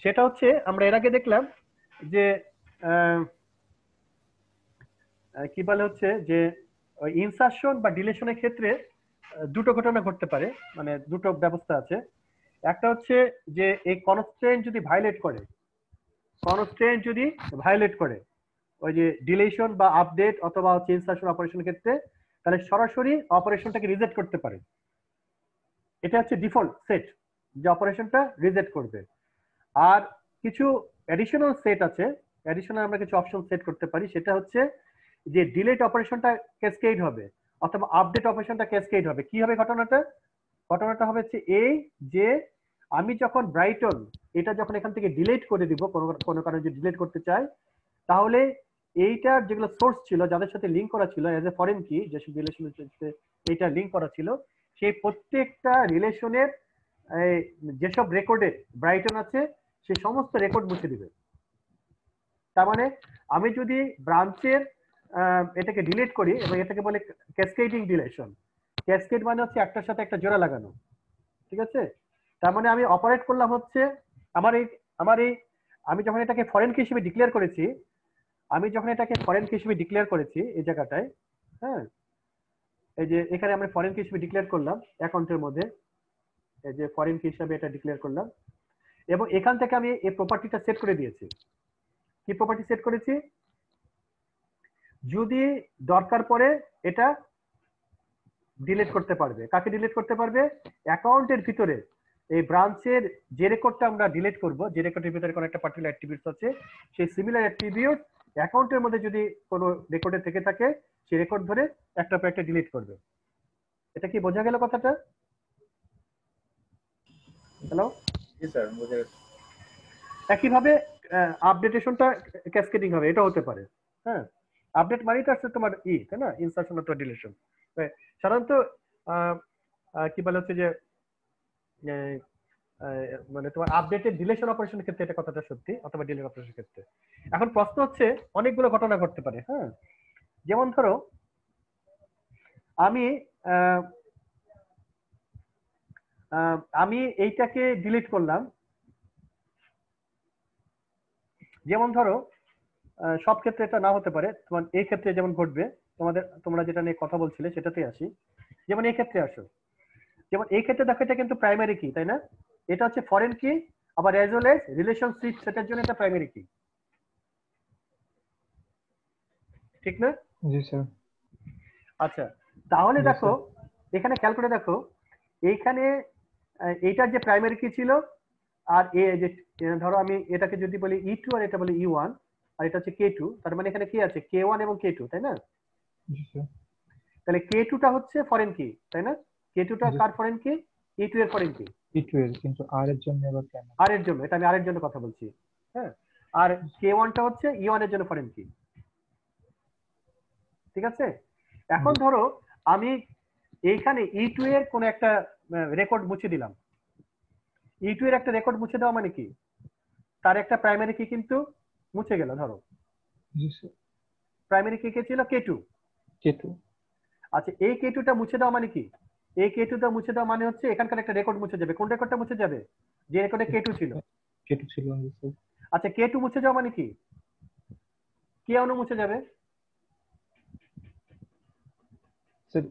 সেটা হচ্ছে আমরা এর আগে দেখলাম যে কি বলে হচ্ছে যে ইনসারশন বা ডিলেশনের ক্ষেত্রে দুটো ঘটনা ঘটতে পারে, মানে দুটো ব্যবস্থা আছে। একটা হচ্ছে যে এই কনস্ট্রেন্ট যদি ভায়োলেট করে, ওই যে ডিলেশন বা আপডেট অথবা হচ্ছে ইনসারশন অপারেশনের ক্ষেত্রে, তাহলে সরাসরি অপারেশনটাকে রিজেক্ট করতে পারে। এটা হচ্ছে ডিফল্ট সেট যে অপারেশনটা রিজেক্ট করবে। আর কিছু অ্যাডিশনাল সেট আছে, অ্যাডিশনাল আমরা কিছু অপশন সেট করতে পারি, সেটা হচ্ছে যে ডিলেট অপারেশনটা ক্যাসকেড হবে, অথবা আপডেট অপারেশনটা ক্যাসকেড হবে। কি হবে ঘটনাটা? ঘটনাটা হবে হচ্ছে এই যে আমি যখন ব্রাইটন এটা যখন এখান থেকে ডিলিট করে দিব, কোনো কারণে যদি ডিলিট করতে চাই, তাহলে এইটার যেগুলো সোর্স ছিল, যাদের সাথে লিঙ্ক করা ছিল এজ এ ফরেন কি, যেসব রিলেশনের সাথে এইটা লিঙ্ক করা ছিল, সেই প্রত্যেকটা রিলেশনের যেসব রেকর্ডে ব্রাইটন আছে সেই সমস্ত রেকর্ড মুছে দিবে। তার মানে আমি যদি ব্রাঞ্চের এটাকে ডিলিট করি এবং এটাকে বলে ক্যাসকেডিং রিলেশন। ক্যাসকেড মানে হচ্ছে একটার সাথে একটা জোড়া লাগানো, ঠিক আছে? তার মানে আমি অপারেট করলাম হচ্ছে আমি যখন এটাকে ফরেন কি হিসেবে ডিক্লেয়ার করেছি, এই জায়গাটায়, হ্যাঁ, এই যে এখানে আমরা ফরেন কি হিসেবে ডিক্লেয়ার করলাম অ্যাকাউন্টের মধ্যে, এই যে ফরেন কি হিসেবে এটা ডিক্লেয়ার করলাম, এবং এখান থেকে আমি এই প্রপার্টিটা সেট করে দিয়েছি। কি প্রপার্টি সেট করেছি? যদি দরকার পড়ে এটা ডিলিট করতে পারবে। কাকে ডিলিট করতে পারবে? অ্যাকাউন্টের ভিতরে এই ব্রাঞ্চের যে রেকর্ডটা আমরা ডিলিট করব, যে রেকর্ডের ভিতরে কোনো একটা পার্টিকুলার অ্যাট্রিবিউটস আছে, সেই সিমিলার অ্যাট্রিবিউট অ্যাকাউন্টের মধ্যে যদি কোনো রেকর্ডে থেকে থাকে, সেই রেকর্ড ধরে একটা পর একটা ডিলিট করবে। এটা কি বোঝা গেল কথাটা? হ্যালো? জি স্যার, বুঝে গেছি। একইভাবে আপডেটেশনটা ক্যাসকেডিং হবে, এটা হতে পারে। হ্যাঁ, আপডেট মানেই তো আসলে তোমার তাই না, ইনসারশন অথবা ডিলিশন। সাধারণত কি বলা হচ্ছে যে মানে তোমার আপডেটেড ডিলিশন অপারেশনের ক্ষেত্রে এটা কথাটা সত্যি, অথবা ডিলিট অপারেশনের ক্ষেত্রে। এখন প্রশ্ন হচ্ছে অনেকগুলো ঘটনা ঘটতে পারে। হ্যাঁ, যেমন ধরো আমি এইটাকে ডিলিট করলাম, যেমন ধরো সব ক্ষেত্রে এটা না হতে পারে, তোমার এই ক্ষেত্রে যেমন ঘটবে, তোমরা যেটা নিয়ে কথা বলছিলে সেটাতেই আসি। যেমন এই ক্ষেত্রে আসো, যেমন এই ক্ষেত্রে দেখো এটা কিন্তু প্রাইমারি কি, তাই না? এটা হচ্ছে ফরেন কি, আবার অ্যাজ ওয়েল এজ রিলেশনশিপ সেটার জন্য এটা প্রাইমারি কি, ঠিক না? জি স্যার। আচ্ছা, তাহলে দেখো এখানে খেয়াল করে দেখো, এইখানে এইটার যে প্রাইমারি কি ছিল, আর যে ধরো আমি এটাকে যদি বলি E2 আর এটা বলি E1, আর এটা হচ্ছে K2, তার মানে এখানে কি আছে? K1 এবং K2, তাই না? তাহলে K2 টা হচ্ছে ফরেন কি, তাই না? K2 টা কার ফরেন কি? E2 এর ফরেন কি। E2 এর, কিন্তু R এর জন্য আবার কেন? R এর জন্য, এটা আমি R এর জন্য কথা বলছি। হ্যাঁ, আর K1 টা হচ্ছে E1 এর জন্য ফরেন কি, ঠিক আছে? এখন ধরো আমি এইখানে E2 এর কোন একটা রেকর্ড মুছে দিলাম। E2 এর একটা রেকর্ড মুছে দেওয়া মানে কি? তার একটা প্রাইমারি কি কিন্তু মুছে গেল। ধরো প্রাইমারি কি কে ছিল? K2। আচ্ছা, এই K2 টা মুছে দেওয়া মানে কি? এই K2 টা মুছে দেওয়া মানে হচ্ছে এখানকার একটা রেকর্ড মুছে যাবে। কোন রেকর্ডটা মুছে যাবে? যে রেকর্ডে K2 ছিল। আচ্ছা, K2 মুছে যাওয়া মানে কি? K1 মুছে যাবে। স্যার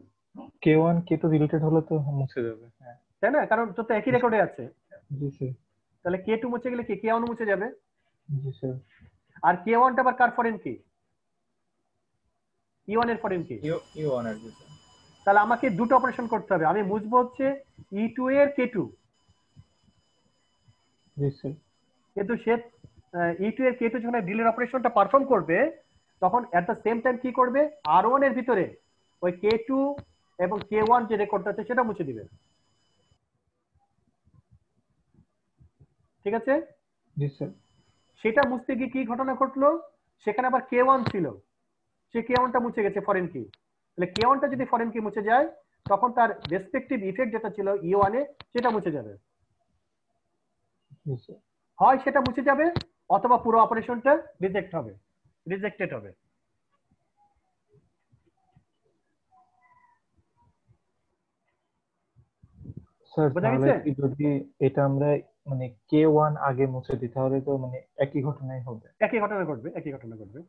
K1 K2 রিলেটেড হলে তো মুছে যাবে, হ্যাঁ তাই না? কারণ তো একই রেকর্ডে আছে। জি স্যার। তাহলে K2 মুছে গেলে কি K1 মুছে যাবে। জি স্যার। আর K1 টা আবার কার ফরেন কি? E1 এর ফরেন কি। E1 এর। জি স্যার। তাহলে আমাকে দুটো অপারেশন করতে হবে। আমি মুছবো হচ্ছে E2 এর K2, জি স্যার। কিন্তু সে E2 এর K2 যখন ডিলিট অপারেশনটা পারফর্ম করবে, তখন এট দ্য সেম টাইম কি করবে? R1 এর ভিতরে ওই K2 এবং K1 যে রেকর্ডটা আছে সেটা মুছে দিবে, ঠিক আছে? জি স্যার। সেটা মুছতে গিয়ে কি ঘটনা ঘটলো? সেখানে আবার K1 ছিল, সে K1 টা মুছে গেছে ফরেন কি। তাহলে K1 টা যদি ফরেন কি মুছে যায়, তখন তার রেসপেক্টিভ ইফেক্ট যেটা ছিল E1 এ সেটা মুছে যাবে। জি স্যার। হয় সেটা মুছে যাবে, অথবা পুরো অপারেশনটা রিজেক্টেড হবে। স্যার বোঝা তাহলে গেছে? কি যদি এটা আমরা মানে K1 আগে মুছে দিই তাহলে তো মানে একই ঘটনাই হবে? একই ঘটনা ঘটবে।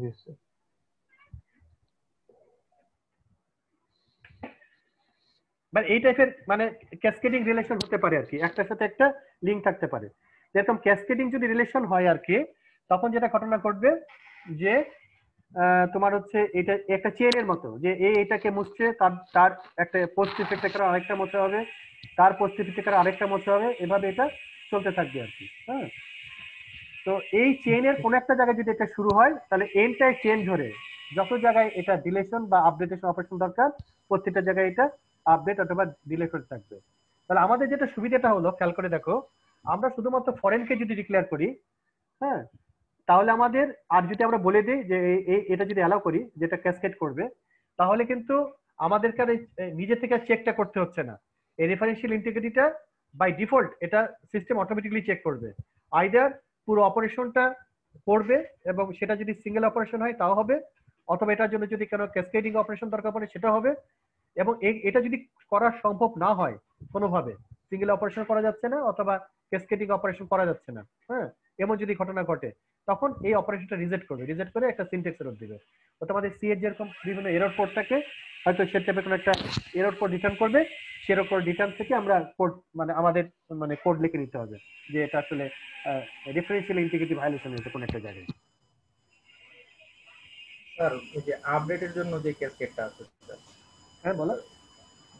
জি স্যার। মানে এই টাইপের মানে ক্যাসকেডিং রিলেশন হতে পারে আর কি, একটার সাথে একটা লিঙ্ক থাকতে পারে। যেরকম ক্যাসকেডিং যদি রিলেশন হয় আর কি, তখন যেটা ঘটনা ঘটবে যে তোমার হচ্ছে এটা একটা চেইনের মতো, যে এটাকে মুছছে, তার একটা পোস্ট ইফেক্ট করে আরেকটা মুছতে হবে, তার পোস্ট ইফেক্ট করে আরেকটা মুছতে হবে, এভাবে এটা চলতে থাকবে আর কি। হ্যাঁ, তো এই চেইনের কোন একটা জায়গায় যদি এটা শুরু হয় তাহলে এন্টার চেইন ধরে যত জায়গায় এটা ডিলেশন বা আপডেটেশন অপারেশন দরকার প্রত্যেকটা জায়গায় এটা আপডেট অথবা ডিলেট হতে থাকবে। তাহলে আমাদের যেটা সুবিধাটা হলো খেয়াল করে দেখো, আমরা শুধুমাত্র ফরেনকে যদি ডিক্লেয়ার করি, হ্যাঁ, তাহলে আমাদের আর যদি আমরা বলে দিই যে এটা যদি অ্যালাউ করি যেটা ক্যাসকেড করবে, তাহলে কিন্তু আমাদেরকে আর নিজে থেকে চেকটা করতে হচ্ছে না। এই রেফারেন্সিয়াল ইন্টিগ্রিটিটা বাই ডিফল্ট এটা সিস্টেম অটোমেটিক্যালি চেক করবে, আইদার পুরো অপারেশনটা করবে এবং সেটা যদি সিঙ্গেল অপারেশন হয় তাও হবে, অথবা এটার জন্য যদি কোনো ক্যাসকেডিং অপারেশন দরকার পড়ে সেটা হবে। এবং এটা যদি করা সম্ভব না হয় কোনোভাবে, সিঙ্গেল অপারেশন করা যাচ্ছে না অথবা ক্যাসকেডিং অপারেশন করা যাচ্ছে না, হ্যাঁ, এমন যদি ঘটনা ঘটে তখন এই অপারেশনটা রিজেক্ট করবে, রিজেক্ট করে একটা সিনট্যাক্স এরর দিবে। তো তোমাদের সি এর যেরকম বিভিন্ন এরর কোড থাকে, হয়তো সে টাইপের কোনো একটা এরর কোড রিটার্ন করবে, সেরকম রিটার্ন থেকে আমরা কোড মানে আমাদের মানে কোড লিখে নিতে হবে যে এটা আসলে রেফারেন্সিয়াল ইন্টিগ্রিটি ভায়োলেশন হয়েছে কোন একটা জায়গায়। স্যার এই যে আপডেটের জন্য যে ক্যাসকেডটা আছে স্যার, হ্যাঁ বলো।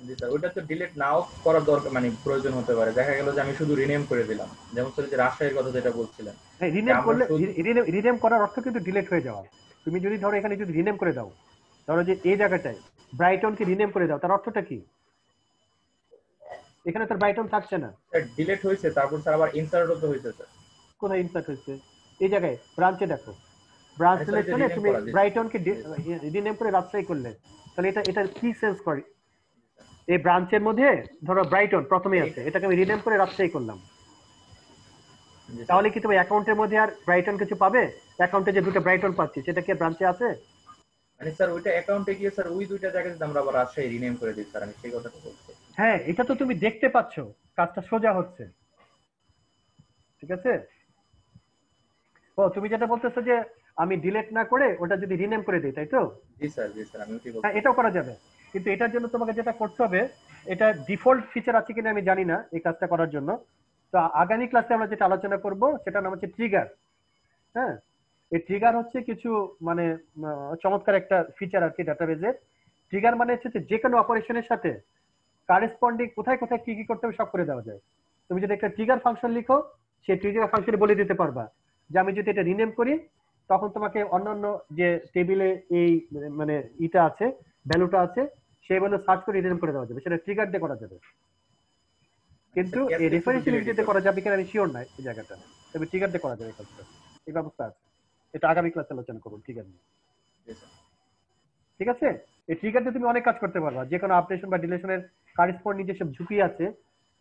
জি স্যার, ওটা তো ডিলিট নাও করার দরকার মানে প্রয়োজন হতে পারে। দেখা গেল যে আমি শুধু রিনেম করে দিলাম, যেমন স্যার যে রাজশাহীর কথা যেটা বলছিলেন, হ্যাঁ, রিনেম করলে রিনেম করার অর্থ কিন্তু ডিলিট হয়ে যাওয়া। তুমি যদি ধরো এখানে যদি রিনেম করে দাও, ধরো যে এই জায়গাটায় ব্রাইটনকে রিনেম করে দাও, তার অর্থটা কি? এখানে তো ব্রাইটন থাকছে না, স্যার ডিলিট হয়েছে, তারপর স্যার আবার ইনসার্ট হতে হয়েছে স্যার। কোথায় ইনসার্ট হয়েছে? এই জায়গায় ব্রাঞ্চে দেখো, ব্রাঞ্চ সিলেকশনে তুমি ব্রাইটনকে রিনেম করে রাজশাহী করলে, তাহলে এটা কি সেন্স করে? এই ব্রাঞ্চের মধ্যে ধরো ব্রাইটন প্রথমে আছে, এটাকে আমি রিনেম করে রাজশাহী করলাম, তাহলে কি তুমি অ্যাকাউন্টের মধ্যে আর ব্রাইটন কিছু পাবে? অ্যাকাউন্টে যে দুটো ব্রাইটন পাচ্ছি সেটা কি ব্রাঞ্চে আছে? মানে স্যার ওইটা অ্যাকাউন্টে গিয়ে স্যার ওই দুইটা জায়গায় যদি আমরা আবার রাজশাহী রিনেম করে দিই স্যার, আমি সেই কথাটা বলছি। হ্যাঁ, এটা তো তুমি দেখতে পাচ্ছ, কাজটা সোজা হচ্ছে, ঠিক আছে? ও তুমি যেটা বলতেছো যে আমি ডিলিট না করে ওটা যদি রিনেম করে দিই, তাই তো? জি স্যার, জি স্যার, আমি ওটাই হ্যাঁ, বলছি। এটাও করা যাবে, কিন্তু এটার জন্য তোমাকে যেটা করতে হবে, এটা ডিফল্ট ফিচার আছে কিনা আমি জানি না এই কাজটা করার জন্য। তো আগামী ক্লাসে আমরা যেটা আলোচনা করব সেটার নাম হচ্ছে ট্রিগার। হ্যাঁ, এই ট্রিগার হচ্ছে কিছু মানে চমৎকার একটা ফিচার আর কি ডাটাবেজের। ট্রিগার মানে হচ্ছে যে কোনো অপারেশনের সাথে কারেসপন্ডিং কোথায় কোথায় কি কি করতে হবে সব করে দেওয়া যায়। তুমি যদি একটা ট্রিগার ফাংশন লিখো, সেই ট্রিগার ফাংশনে বলে দিতে পারবা যে আমি যদি এটা রিনেম করি তখন তোমাকে অন্যান্য যে টেবিলে এই মানে ইটা আছে, ভ্যালুটা আছে, সেই ভ্যালু সার্চ করে রিনেম করে দেওয়া যাবে, সেটা ট্রিগার দিয়ে করা যাবে। কিন্তু এই রেফারেন্সিয়াল ইন্টিগ্রিটিতে করা যাবে কিনা আমি শিওর নাই এই জায়গাটা, তবে ট্রিগার দিয়ে করা যাবে কাজটা, এই ব্যবস্থা আছে। এটা আগামী ক্লাসে আলোচনা করব ট্রিগার নিয়ে, ঠিক আছে? এই ট্রিগার দিয়ে তুমি অনেক কাজ করতে পারবা, যে কোনো আপডেশন বা ডিলেশনের কারেসপন্ডিং যেসব ঝুঁকি আছে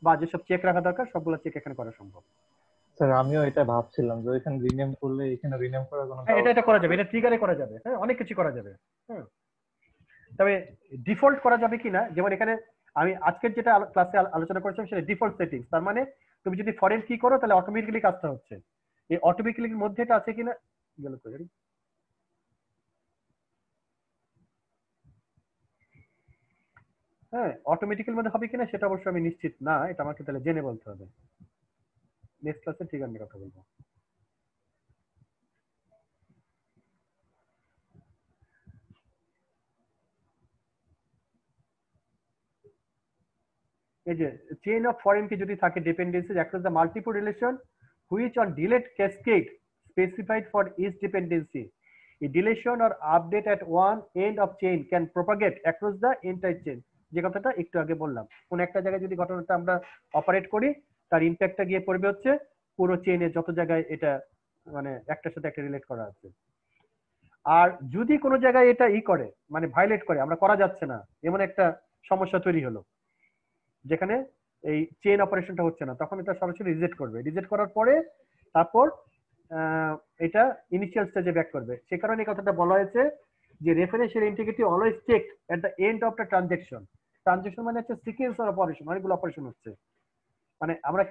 বা যেসব চেক রাখা দরকার সবগুলো চেক এখানে করা সম্ভব। স্যার আমিও এটা ভাবছিলাম যে এখানে রিনেম করলে এখানে রিনেম করার কোনো হ্যাঁ, এটা করা যাবে, এটা ট্রিগারে করা যাবে, হ্যাঁ, অনেক কিছু করা যাবে। হ্যাঁ, তবে ডিফল্ট করা যাবে কিনা, যেমন এখানে আমি আজকের যেটা ক্লাসে আলোচনা করেছিলাম সেটা ডিফল্ট সেটিংস, তার মানে তুমি যদি ফরেন কি করো তাহলে অটোমেটিক্যালি কাজটা হচ্ছে। এই অটোমেটিক্যালির মধ্যে এটা আছে কিনা গেল তো জানি। হ্যাঁ, অটোমেটিক্যাল মধ্যে হবে কিনা সেটা অবশ্যই আমি নিশ্চিত না, এটা আমাকে তাহলে জেনে বলতে হবে। নেক্সট ক্লাসে ট্রিগার নিয়ে কথা বলবো। এই যে চেইন অফ ফরেন কি যদি থাকে dependencies across the multiple relation which on delete cascade specified for each dependency, a deletion or update at one end of chain can propagate across the entire chain। যে কথাটা একটু আগে বললাম, কোন একটা জায়গায় যদি ঘটনাটা আমরা অপারেট করি তার ইম্প্যাক্টটা গিয়ে পড়বে হচ্ছে পুরো চেইনে যত জায়গায় এটা মানে একটার সাথে একটা রিলেট করা আছে। আর যদি কোনো জায়গায় এটা করে মানে ভায়োলেট করে, আমরা করা যাচ্ছে না এমন একটা সমস্যা তৈরি হলো যেখানে এই চেইন অপারেশনটা হচ্ছে না, তখন এটা সরাসরি রিজেক্ট করবে, রিজেক্ট করার পরে তারপর এটা ইনিশিয়াল স্টেজে ব্যাক করবে। সে কারণে এই কথাটা বলা হয়েছে যে referential integrity always checked at the end of the transaction. Transaction মানে হচ্ছে সিকোয়েন্স অফ অপারেশন, অনেকগুলো অপারেশন হচ্ছে। মানে আমরা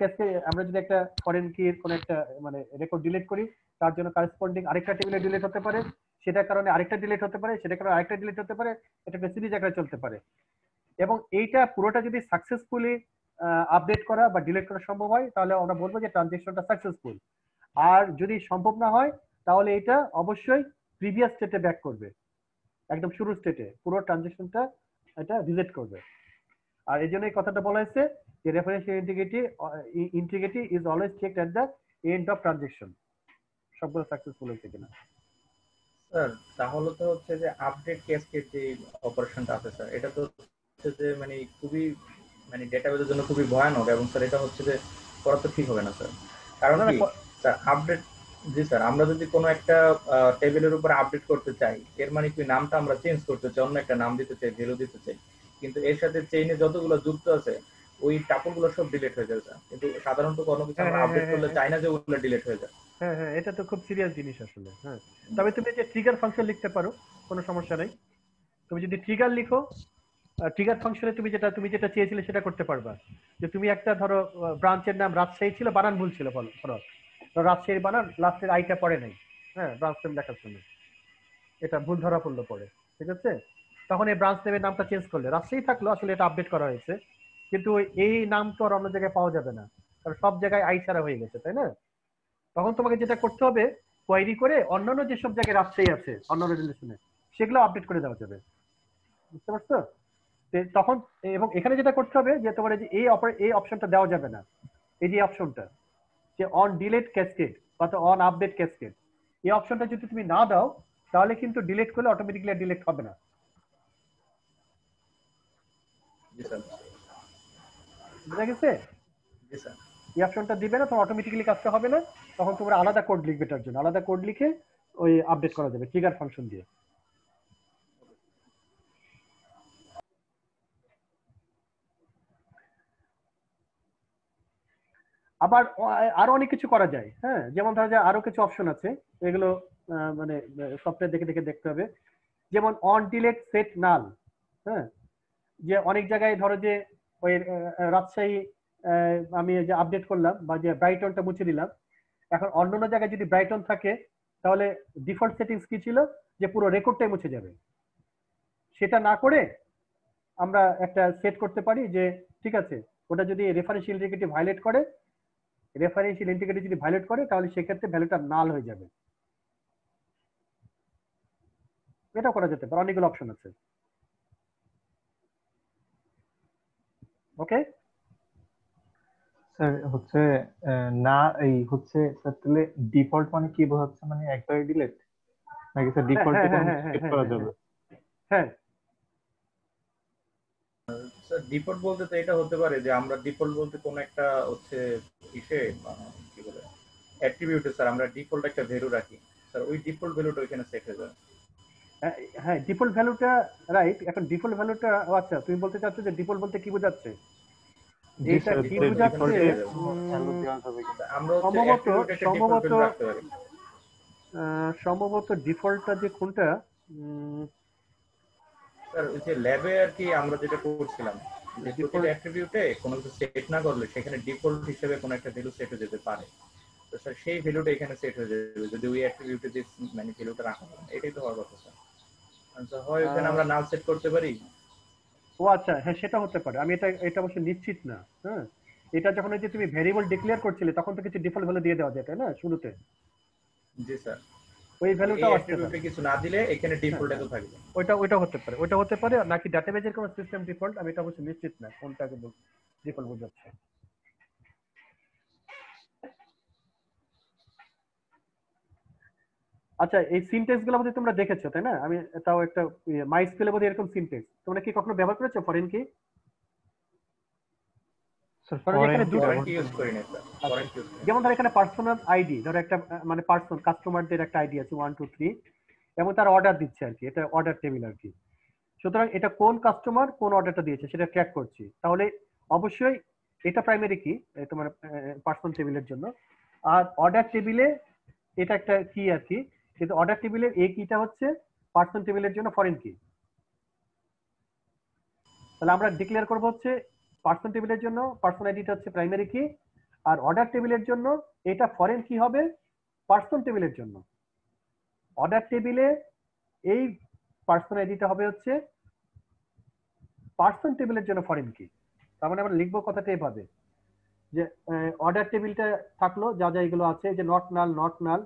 যদি একটা ফরেন কির কোন একটা মানে রেকর্ড ডিলিট করি, তার জন্য কারেসপন্ডিং আরেকটা টেবিলে ডিলিট হতে পারে, সেটার কারণে আরেকটা ডিলিট হতে পারে, সেটার কারণে আরেকটা ডিলিট হতে পারে, এটা একটা সিরিজ আকারে চলতে পারে। এবং এইটা পুরোটা যদি সাকসেসফুলি আপডেট করা বা ডিলিট করা সম্ভব হয় তাহলে আমরা বলবো যে ট্রানজাকশনটা সাকসেসফুল। আর যদি সম্ভব না হয় তাহলে এটা অবশ্যই প্রিভিয়াস স্টেটে ব্যাক করবে, একদম শুরু স্টেটে পুরো ট্রানজাকশনটা এটা রিজেক্ট করবে। আর এই জন্য এই কথাটা বলা হয়েছে যে referential integrity is always checked at the end of transaction. সবগুলো সাকসেসফুল হয়েছে কিনা। স্যার তাহলে তো হচ্ছে যে আপডেট ক্যাসকেড যে অপারেশনটা আছে স্যার, এটা তো হচ্ছে যে মানে খুবই মানে ডেটাবেজের জন্য খুবই ভয়ানক, এবং স্যার এটা হচ্ছে যে করা তো ঠিক হবে না স্যার। কারণ না না কি স্যার আপডেট, জি স্যার, আমরা যদি কোনো একটা টেবিলের উপর আপডেট করতে চাই, এর মানে কি নামটা আমরা চেঞ্জ করতে চাই, অন্য একটা নাম দিতে চাই, ভ্যালু দিতে চাই, কিন্তু এর সাথে চেইনে যতগুলো যুক্ত আছে ওই টাপলগুলো সব ডিলিট হয়ে যাবে স্যার। কিন্তু সাধারণত কোনো কিছু হ্যাঁ আমরা হ্যাঁ আপডেট হ্যাঁ করলে হ্যাঁ চাই না যে ওগুলো ডিলিট হয়ে যায়। হ্যাঁ হ্যাঁ, এটা তো খুব সিরিয়াস জিনিস আসলে। হ্যাঁ, তবে তুমি যে ট্রিগার ফাংশন লিখতে পারো, কোনো সমস্যা নেই। তুমি যদি ট্রিগার লিখো, ট্রিগার ফাংশনে তুমি যেটা চেয়েছিলে সেটা করতে পারবা। যে তুমি একটা ধরো ব্রাঞ্চের নাম রাজশাহী ছিল, বানান ভুল ছিল, বলো ধরো রাজশাহীর বানান লাস্টের আইটা পড়ে নাই, হ্যাঁ, ব্রাঞ্চ নেম লেখার সময় এটা ভুল ধরা পড়লো পরে, ঠিক আছে? তখন এই ব্রাঞ্চ নেমের নামটা চেঞ্জ করলে রাজশাহী থাকলো, আসলে এটা আপডেট করা হয়েছে, কিন্তু এই নাম তো আর অন্য জায়গায় পাওয়া যাবে না, কারণ সব জায়গায় আই ছাড়া হয়ে গেছে, তাই না? তখন তোমাকে যেটা করতে হবে, কোয়েরি করে অন্যান্য যেসব জায়গায় রাজশাহী আছে অন্যান্য রিলেশনে, সেগুলো আপডেট করে দেওয়া যাবে, বুঝতে পারছো? তখন এবং এখানে যেটা করতে হবে যে তোমার এই অপশনটা দেওয়া যাবে না, এই যে অপশনটা যে অন ডিলেট ক্যাসকেড বা অন আপডেট ক্যাসকেড, এই অপশনটা যদি তুমি না দাও তাহলে কিন্তু ডিলিট করলে অটোমেটিক্যালি ডিলিট হবে না। জি স্যার। বুঝা গেছে? জি স্যার। এই অপশনটা দিবে না, তখন অটোমেটিক্যালি কাজটা হবে না, তখন তোমরা আলাদা কোড লিখবে, তার জন্য আলাদা কোড লিখে ওই আপডেট করা যাবে ট্রিগার ফাংশন দিয়ে। আবার আরো অনেক কিছু করা যায়, হ্যাঁ, যেমন ধরা যায় আরো কিছু অপশন আছে, এগুলো মানে সফটওয়্যার দেখে দেখে দেখতে হবে। যেমন অন ডিলেট সেট নাল, হ্যাঁ, যে অনেক জায়গায় ধরো যে ওই রাজশাহী আমি যে আপডেট করলাম বা যে ব্রাইটনটা মুছে দিলাম, এখন অন্যান্য জায়গায় যদি ব্রাইটন থাকে তাহলে ডিফল্ট সেটিংস কি ছিল যে পুরো রেকর্ডটাই মুছে যাবে। সেটা না করে আমরা একটা সেট করতে পারি যে ঠিক আছে, ওটা যদি রেফারেন্সিয়াল ইন্টিগ্রিটি ভায়োলেট করে, তাহলে সেক্ষেত্রে ভ্যালুটা নাল হয়ে যাবে। এটা করা যেতে পারে, অনেকগুলো অপশন আছে। ওকে স্যার হচ্ছে না এই হচ্ছে স্যার, তাহলে ডিফল্ট মানে কি বোঝাচ্ছে, মানে একবারে ডিলিট নাকি স্যার হ্যাঁ ডিফল্টে হ্যাঁ কোনো হ্যাঁ কিছু হ্যাঁ সেট হ্যাঁ করা হ্যাঁ যাবে? হ্যাঁ। স্যার ডিফল্ট বলতে তো এটা হতে পারে যে আমরা ডিফল্ট বলতে কোন একটা হচ্ছে ইসে কি বলে অ্যাট্রিবিউটে স্যার আমরা ডিফল্ট একটা ভ্যালু রাখি স্যার, ওই ডিফল্ট ভ্যালুটা ওইখানে সেট হয়ে যাবে। হ্যাঁ, ডিফল্ট ভ্যালুটা রাইট। এখন ডিফল্ট ভ্যালুটা, আচ্ছা তুমি বলতে চাচ্ছ যে ডিফল্ট বলতে কি বোঝাচ্ছে? জি এইটা স্যার, কি ডিফল্ট বোঝাচ্ছে? ওইখানে সেট হয়ে যাবে। ভ্যালু দেওয়া যাবে কিনা? আমরা হচ্ছে সম্ভবত অ্যাট্রিবিউটে একটা ডিফল্ট সম্ভবত ভ্যালু রাখতে পারি। সম্ভবত ডিফল্টটা যে কোনটা, স্যার ওই যে ল্যাবে আর কি আমরা যেটা করছিলাম যে প্রতিটা ডিফল্ট, অ্যাট্রিবিউটে কোনো কিছু সেট না করলে সেখানে ডিফল্ট হিসেবে কোনো একটা ভ্যালু সেট হয়ে যেতে পারে। তো স্যার সেই ভ্যালুটা এখানে সেট হয়ে যাবে যদি ওই অ্যাট্রিবিউটে যে মানে ভ্যালুটা রাখা হয়, এটাই তো হওয়ার কথা স্যার। আচ্ছা, হয় ওখানে আমরা নাল সেট করতে পারি। ও আচ্ছা, হ্যাঁ সেটা হতে পারে, আমি এটা এটা অবশ্য নিশ্চিত না। হ্যাঁ, এটা যখন ওই যে তুমি ভেরিয়েবল ডিক্লেয়ার করছিলে তখন তো কিছু ডিফল্ট ভ্যালু দিয়ে দেওয়া যায়, তাই না, শুরুতে? জি স্যার। ওই এই ভ্যালুটাও আসতে পারে। অ্যাট্রিবিউটে কিছু না দিলে এখানে হ্যাঁ ডিফল্ট এত হ্যাঁ, থাকবে। ওইটা হতে পারে, ওইটা হতে পারে, নাকি ডাটাবেজের কোনো সিস্টেম ডিফল্ট, আমি এটা অবশ্য নিশ্চিত না কোনটাকে ডিফল্ট বোঝাচ্ছে। আচ্ছা, এই সিনট্যাক্স গুলো বোধহয় তোমরা দেখেছো, তাই না? আমি তাও একটা মাইস্কুলে বোধহয় এরকম সিনট্যাক্স তোমরা কি কখনো ব্যবহার করেছো? ফরেন কি স্যার ধরো যে ফরেন এখানে কি দুটো, ফরেন ব্যবহার কি ইউজ করেন? করি না স্যার, ফরেন কি ইউজ করি না। যেমন ধরো এখানে পার্সোনাল আইডি, ধরো একটা মানে পার্সন কাস্টমারদের একটা আইডি আছে 1 2 3, এবং তার অর্ডার দিচ্ছে আর কি, এটা অর্ডার টেবিল আর কি। সুতরাং এটা কোন কাস্টমার কোন অর্ডারটা দিয়েছে সেটা ট্র্যাক করছি, তাহলে অবশ্যই এটা প্রাইমারি কি তোমার পার্সন টেবিলের জন্য। আর অর্ডার টেবিলে এটা একটা কি আর কি, কিন্তু অর্ডার টেবিলের এই কিটা হচ্ছে পার্সন টেবিলের জন্য ফরেন কি। তাহলে আমরা ডিক্লেয়ার করবো হচ্ছে পার্সন টেবিলের জন্য পার্সন আইডিটা হচ্ছে প্রাইমারি কি, আর অর্ডার টেবিলের জন্য এটা ফরেন কি হবে পার্সন টেবিলের জন্য। অর্ডার টেবিলে এই পার্সন আইডিটা হবে হচ্ছে পার্সন টেবিলের জন্য ফরেন কি। তার মানে আমরা লিখবো কথাটা এভাবে যে অর্ডার টেবিলটা থাকলো যা যা এগুলো আছে, যে নট নাল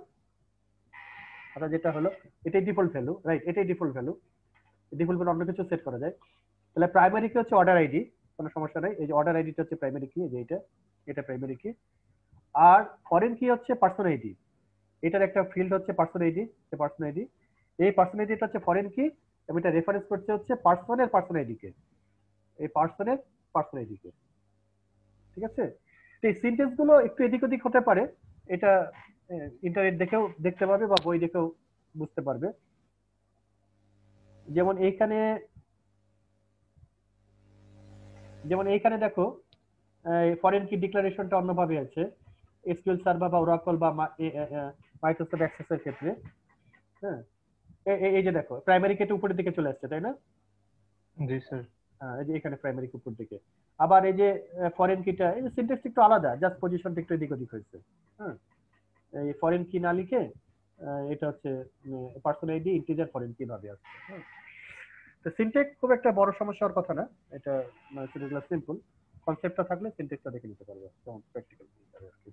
অর্থাৎ যেটা হলো এটাই ডিফল্ট ভ্যালু, রাইট, এটাই ডিফল্ট ভ্যালু। ডিফল্ট ভ্যালু অন্য কিছু সেট করা যায়। তাহলে প্রাইমারি কি হচ্ছে অর্ডার আইডি, কোনো সমস্যা নাই, এই যে অর্ডার আইডিটা হচ্ছে প্রাইমারি কি, যে এটা প্রাইমারি কি। আর ফরেন কি হচ্ছে পার্সন আইডি, এটার একটা ফিল্ড হচ্ছে পার্সন আইডি, পার্সন আইডি। এই পার্সন আইডিটা হচ্ছে ফরেন কি এবং এটা রেফারেন্স করছে হচ্ছে পার্সনের পার্সন আইডি কে, এই পার্সনের পার্সন আইডি কে। ঠিক আছে? তো এই সিনটেক্স গুলো একটু এদিক ওদিক হতে পারে, এটা ইন্টারনেট দেখেও দেখতে পারবে বা বই দেখেও বুঝতে পারবে। যেমন এইখানে দেখো ফরেন কি ডিক্লারেশনটা অন্যভাবে আছে এসকিউএল সার্ভার বা ওরাকল বা মাইক্রোসফট অ্যাক্সেস এর ক্ষেত্রে। হ্যাঁ, এই যে দেখো প্রাইমারি কি উপরের দিকে চলে আসছে, তাই না? জি স্যার। হ্যাঁ, এই যে এখানে প্রাইমারি কি উপর দিকে। আবার এই যে ফরেন কিটা, এই যে সিনট্যাক্স একটু আলাদা, জাস্ট পজিশনটা একটু এদিক ওদিক হয়েছে। হ্যাঁ, এই ফরেন কি না লিখে এটা হচ্ছে পার্সন আইডি ইন্টিজার ফরেন কি ভাবে আসছে। হ্যাঁ, তো সিনট্যাক্স খুব একটা বড় সমস্যা হওয়ার কথা না, এটা মানে সিম্পল কনসেপ্টটা থাকলে সিনট্যাক্সটা দেখে নিতে পারবে, যেমন প্র্যাকটিক্যাল আর কি।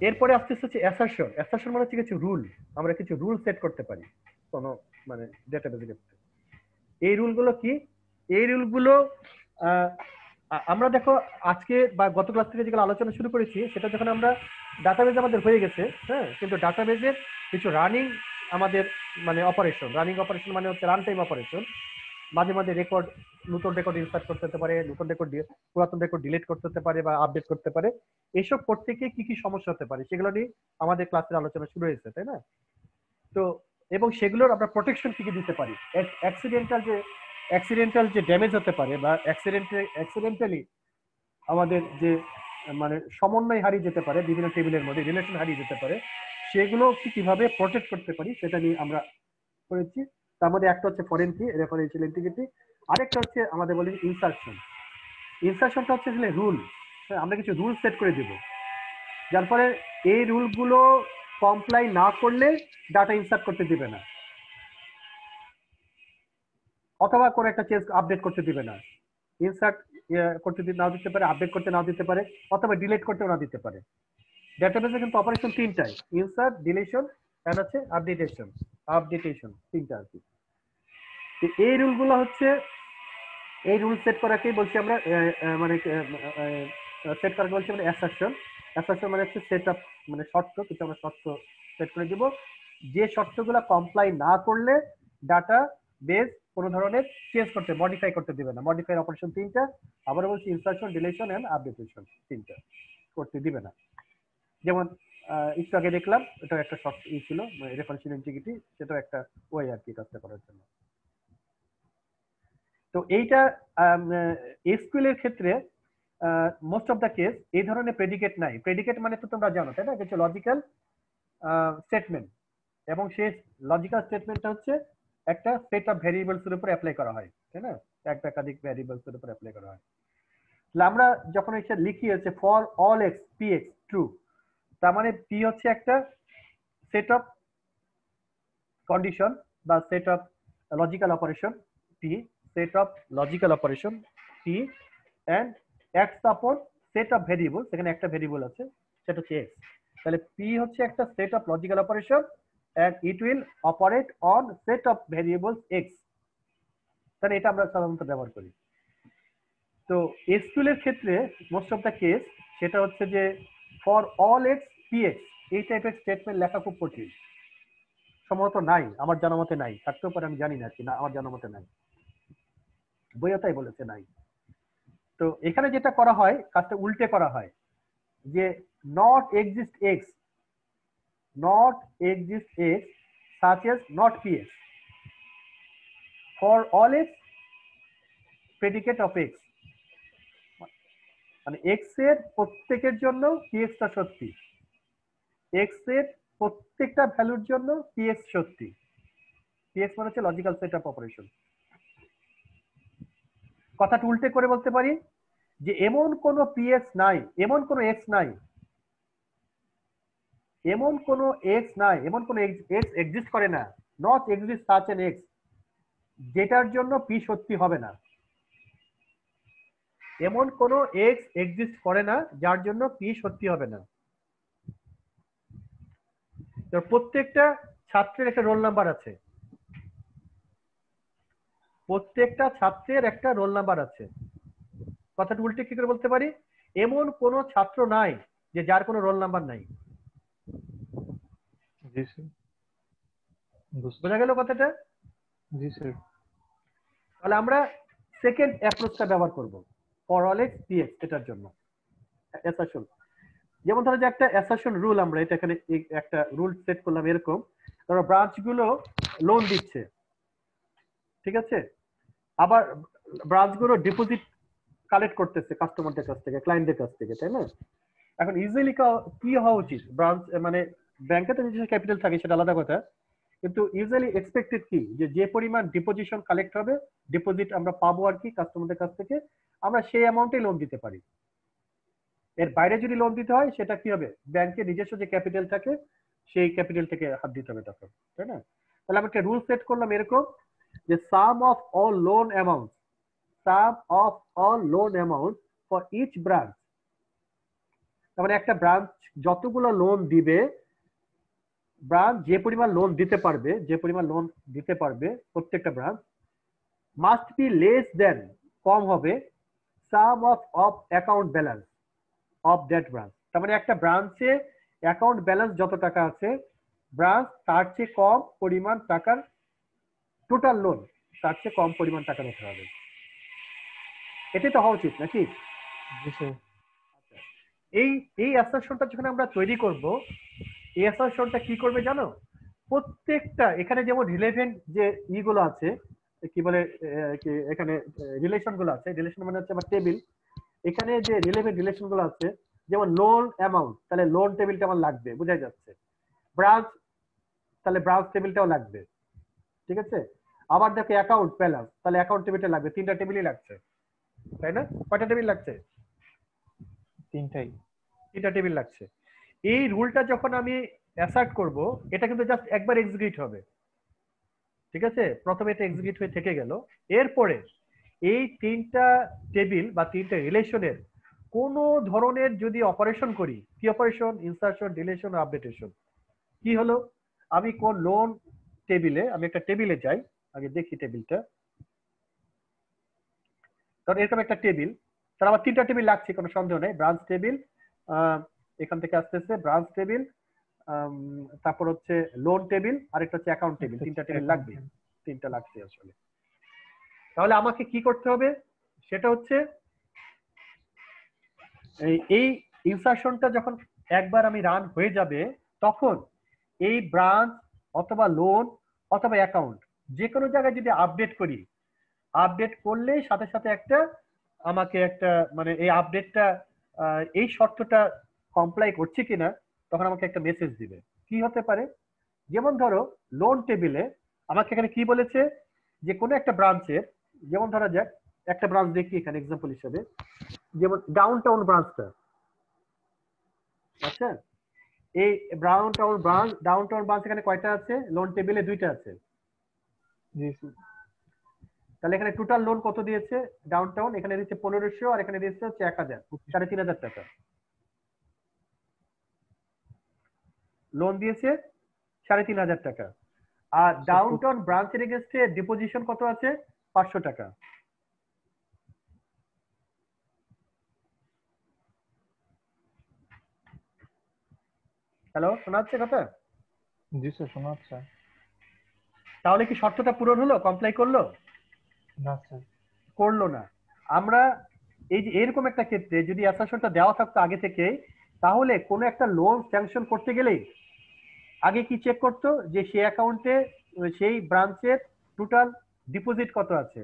এরপরে আসতেছে হচ্ছে অ্যাসারশন। অ্যাসারশন মানে হচ্ছে কিছু রুল, আমরা কিছু রুল সেট করতে পারি কোনো মানে ডেটাবেজের ক্ষেত্রে। এই রুলগুলো কি? এই রুলগুলো আমরা দেখো আজকে বা গত ক্লাস থেকে যেগুলো আলোচনা শুরু করেছি সেটা যখন আমরা ডাটাবেজ আমাদের হয়ে গেছে, হ্যাঁ, কিন্তু ডাটাবেজের কিছু রানিং আমাদের মানে অপারেশন, রানিং অপারেশন মানে হচ্ছে রান টাইম অপারেশন, মাঝে মাঝে রেকর্ড, নতুন রেকর্ড ইনসার্ট করতে হতে পারে, নতুন রেকর্ড পুরাতন রেকর্ড ডিলিট করতে হতে পারে বা আপডেট করতে পারে। এইসব করতে গিয়ে কি কি সমস্যা হতে পারে সেগুলো নিয়ে আমাদের ক্লাসের আলোচনা শুরু হয়েছে, তাই না? তো এবং সেগুলোর আমরা প্রোটেকশন কি কি দিতে পারি, অ্যাক্সিডেন্টাল যে ড্যামেজ হতে পারে বা অ্যাক্সিডেন্টালি আমাদের যে মানে সমন্বয় হারিয়ে যেতে পারে, বিভিন্ন টেবিলের মধ্যে রিলেশন হারিয়ে যেতে পারে, সেগুলো কিভাবে প্রোটেক্ট করতে পারি সেটা নিয়ে আমরা করেছি। তার মধ্যে একটা হচ্ছে ফরেন কি, রেফারেন্সিয়াল ইন্টিগ্রিটি, আরেকটা হচ্ছে আমাদের বলি ইনসারশন। ইনসারশনটা হচ্ছে আসলে রুল, আমরা কিছু রুল সেট করে দিব, যার ফলে এই রুলগুলো কমপ্লাই না করলে ডাটা ইনসার্ট করতে দিবে না, অথবা কোনো একটা চেঞ্জ আপডেট করতে দিবে না। ইনসার্ট করতে নাও দিতে পারে, আপডেট করতে নাও দিতে পারে, অথবা ডিলিট করতেও না দিতে পারে। ডেটাবেসে কিন্তু অপারেশন তিনটাই, ইনসার্ট, ডিলিশন এন্ড হচ্ছে আপডেটেশন তিনটা আর কি। এই রুলগুলো হচ্ছে, এই রুল সেট করাকেই বলছি আমরা মানে সেট করাকে বলছি আমরা অ্যাসারশন। অ্যাসারশন মানে হচ্ছে সেট আপ, মানে শর্ত, কিছু আমরা শর্ত সেট করে দিব, যে শর্তগুলো কমপ্লাই না করলে ডাটা বেস কোনো ধরনের চেঞ্জ করতে, মডিফাই করতে দিবে না। মডিফাই অপারেশন তিনটা, আবার বলছি ইনসারশন, ডিলিশন এন্ড আপডেটেশন তিনটা করতে দিবে না। যেমন একটু আগে দেখলাম এটা একটা শর্ট ছিল রেফারেন্সিয়াল ইন্টিগ্রিটি, সেটাও একটা ওয়ে আর কি কাজটা করার জন্য। তো এইটা এসকিউএল এর ক্ষেত্রে মোস্ট অফ দ্য কেস এই ধরনের প্রেডিকেট নাই। প্রেডিকেট মানে তো তোমরা জানো, তাই না? কিছু লজিক্যাল স্টেটমেন্ট, এবং সেই লজিক্যাল স্টেটমেন্টটা হচ্ছে একটা সেট অফ ভ্যারিয়েবলস এর উপর অ্যাপ্লাই করা হয়, তাই না? একটা একাধিক ভ্যারিয়েবলস এর উপর অ্যাপ্লাই করা হয়। তাহলে আমরা যখন এটা লিখি হচ্ছে for all x P x true, তার মানে পি হচ্ছে একটা সেট অফ কন্ডিশন বা set of logical operation P, set of logical operation p and acts upon set of variables, এখানে একটা ভেরিয়েবল আছে সেটা হচ্ছে x। তাহলে p হচ্ছে একটা set of logical operation and it will operate on set of variables x, তাহলে এটা আমরা সাধারণত ব্যবহার করি। তো এসকিউএল এর ক্ষেত্রে মোস্ট অফ দ্য কেস সেটা হচ্ছে যে ফর অল x px, এই টাইপের স্টেটমেন্ট লেখা খুব কঠিন, সম্ভবত নাই, আমার জানা মতে নাই, থাকতেও পারে আমি জানি না কি, না আমার জানা মতে নাই, বইও তাই বলেছে নাই। তো এখানে যেটা করা হয় কাজটা উল্টে করা হয়, যে not exist x, not exist x such as not ps for all x predicate of x, মানে x এর প্রত্যেকের জন্য px টা সত্যি, x এর প্রত্যেকটা ভ্যালুর জন্য px সত্যি। px মানে হচ্ছে লজিক্যাল সেট অফ অপারেশন। কথাটা উল্টে করে বলতে পারি যে এমন কোনো px নাই, এমন কোনো x নাই, এমন কোনো x নাই, এমন কোনো x এক্সিস্ট করে না, not exist such N x, যেটার জন্য p সত্যি হবে না। এমন কোনো x এক্সিস্ট করে না যার জন্য p সত্যি হবে না। তো প্রত্যেকটা ছাত্রের একটা রোল নাম্বার আছে, প্রত্যেকটা ছাত্রের একটা রোল নাম্বার আছে। কথাটা উল্টে কি করে বলতে পারি, এমন কোন ছাত্র নাই যে যার কোনো রোল নাম্বার নাই। জি স্যার, বোঝা গেল কথাটা? জি স্যার। তাহলে আমরা সেকেন্ড অ্যাপ্রোচটা ব্যবহার করব ফর অল এক্স ডিএক্স এটার জন্য অ্যাসারশন। যেমন ধরো যে একটা অ্যাসারশন রুল, আমরা এটা এখানে একটা রুল সেট করলাম এরকম, ধরো ব্রাঞ্চগুলো লোন দিচ্ছে, ঠিক আছে, আবার ব্রাঞ্চগুলো ডিপোজিট কালেক্ট করতেছে কাস্টমারদের কাছ থেকে, ক্লায়েন্টদের কাছ থেকে, তাই না? এখন ইউজুয়ালি কি হওয়া উচিত, ব্রাঞ্চ মানে ব্যাংকে তো নিজস্ব ক্যাপিটাল থাকে সেটা আলাদা কথা, কিন্তু ইউজুয়ালি এক্সপেক্টেড কি যে যে পরিমাণ ডিপোজিশন কালেক্ট হবে, ডিপোজিট আমরা পাবো আর কি কাস্টমারদের কাছ থেকে, আমরা সেই অ্যামাউন্টে লোন দিতে পারি। এর বাইরে যদি লোন দিতে হয় সেটা কি হবে, ব্যাংকের নিজস্ব যে ক্যাপিটাল থাকে সেই ক্যাপিটাল থেকে হাত দিতে হবে তখন, তাই না? তাহলে আমরা একটা রুল সেট করলাম এরকম যে sum of all loan amount, sum of all loan amount for each branch, তার মানে একটা ব্রাঞ্চ যতগুলো লোন দিবে, ব্রাঞ্চ যে পরিমাণ লোন দিতে পারবে, যে পরিমাণ লোন দিতে পারবে প্রত্যেকটা branch, must be less than, কম হবে, sum of account balance of that branch. তার মানে একটা ব্রাঞ্চে অ্যাকাউন্ট ব্যালেন্স যত টাকা আছে, ব্রাঞ্চ তার চেয়ে কম পরিমাণ টাকার টোটাল লোন, তার চেয়ে কম পরিমাণ টাকা হতে হবে। এটাই তো হওয়া উচিত নাকি? জি স্যার। এই এই অ্যাসারশনটা যখন আমরা তৈরি করব, এই অ্যাসারশনটা কি করবে জানো, প্রত্যেকটা এখানে যেমন রিলেভেন্ট যে ইগুলো আছে, কি বলে কি এখানে রিলেশন গুলো আছে, রিলেশন মানে হচ্ছে আমার টেবিল, এখানে যে রিলেভেন্ট রিলেশন গুলো আছে, যেমন লোন অ্যামাউন্ট, তাহলে লোন টেবিলটা আমার লাগবে, বোঝাই যাচ্ছে। ব্রাঞ্চ, তাহলে ব্রাঞ্চ টেবিলটাও লাগবে, ঠিক আছে। আবার দেখো অ্যাকাউন্ট ব্যালেন্স, তাহলে অ্যাকাউন্ট টেবিলটা লাগবে, তিনটা টেবিলই লাগছে, তাই না? কয়টা টেবিল লাগছে? তিনটাই। তিনটা টেবিল লাগছে। এই রুলটা যখন আমি অ্যাসার্ট করব, এটা কিন্তু জাস্ট একবার এক্সিকিউট হবে, ঠিক আছে, প্রথমে এটা এক্সিকিউট হয়ে থেকে গেল। এরপরে এই তিনটা টেবিল বা তিনটা রিলেশনের কোন ধরনের যদি অপারেশন করি, কি অপারেশন, ইনসার্শন, ডিলিশন, আপডেটেশন, কি হলো, আমি কোন লোন টেবিলে, আমি একটা টেবিলে যাই, আগে দেখি টেবিলটা, কারণ এরকম একটা টেবিল, তার আমার তিনটা টেবিল লাগছে, কোনো সন্দেহ নেই, ব্রাঞ্চ টেবিল, এখান থেকে আসতেছে ব্রাঞ্চ টেবিল, তারপর হচ্ছে লোন টেবিল, আর একটা হচ্ছে অ্যাকাউন্ট টেবিল, তিনটা টেবিল লাগবে, তিনটা লাগছে আসলে। তাহলে আমাকে কি করতে হবে, সেটা হচ্ছে এই ইনসারশনটা যখন একবার আমি রান হয়ে যাবে, তখন এই ব্রাঞ্চ অথবা লোন অথবা অ্যাকাউন্ট যে কোনো জায়গায় যদি আপডেট করি, আপডেট করলে সাথে সাথে একটা আমাকে একটা মানে এই আপডেটটা এই শর্তটা কমপ্লাই করছে কিনা, তখন আমাকে একটা মেসেজ দিবে। কি হতে পারে, যেমন ধরো লোন টেবিলে আমাকে এখানে কি বলেছে, যে কোনো একটা ব্রাঞ্চের, যেমন ধরা যাক একটা ব্রাঞ্চ দেখি এখানে এক্সাম্পল হিসেবে, যেমন ডাউন টাউন ব্রাঞ্চটা, আচ্ছা, এই ডাউন টাউন ব্রাঞ্চ এখানে কয়টা আছে, লোন টেবিলে দুইটা আছে। জি স্যার। তাহলে এখানে টোটাল লোন কত দিয়েছে ডাউন টাউন, এখানে দিচ্ছে 1500, আর এখানে দিচ্ছে হচ্ছে 1000, 3500 টাকা লোন দিয়েছে, 3500 টাকা। আর ডাউন টাউন ব্রাঞ্চের এগেইনস্টে ডিপোজিশন কত আছে, 500 টাকা। হ্যালো, শোনা যাচ্ছে কথা? জি স্যার, শোনা যাচ্ছে। তাহলে কি শর্তটা পূরণ হলো, কমপ্লাই করলো? না স্যার। করলো না। আমরা এই যে এরকম একটা ক্ষেত্রে যদি অ্যাসারশনটা দেওয়া থাকতো আগে থেকে, তাহলে কোনো একটা লোন স্যাংশন করতে গেলেই আগে কি চেক করতো, যে সেই অ্যাকাউন্টে সেই ব্রাঞ্চের টোটাল ডিপোজিট কত আছে,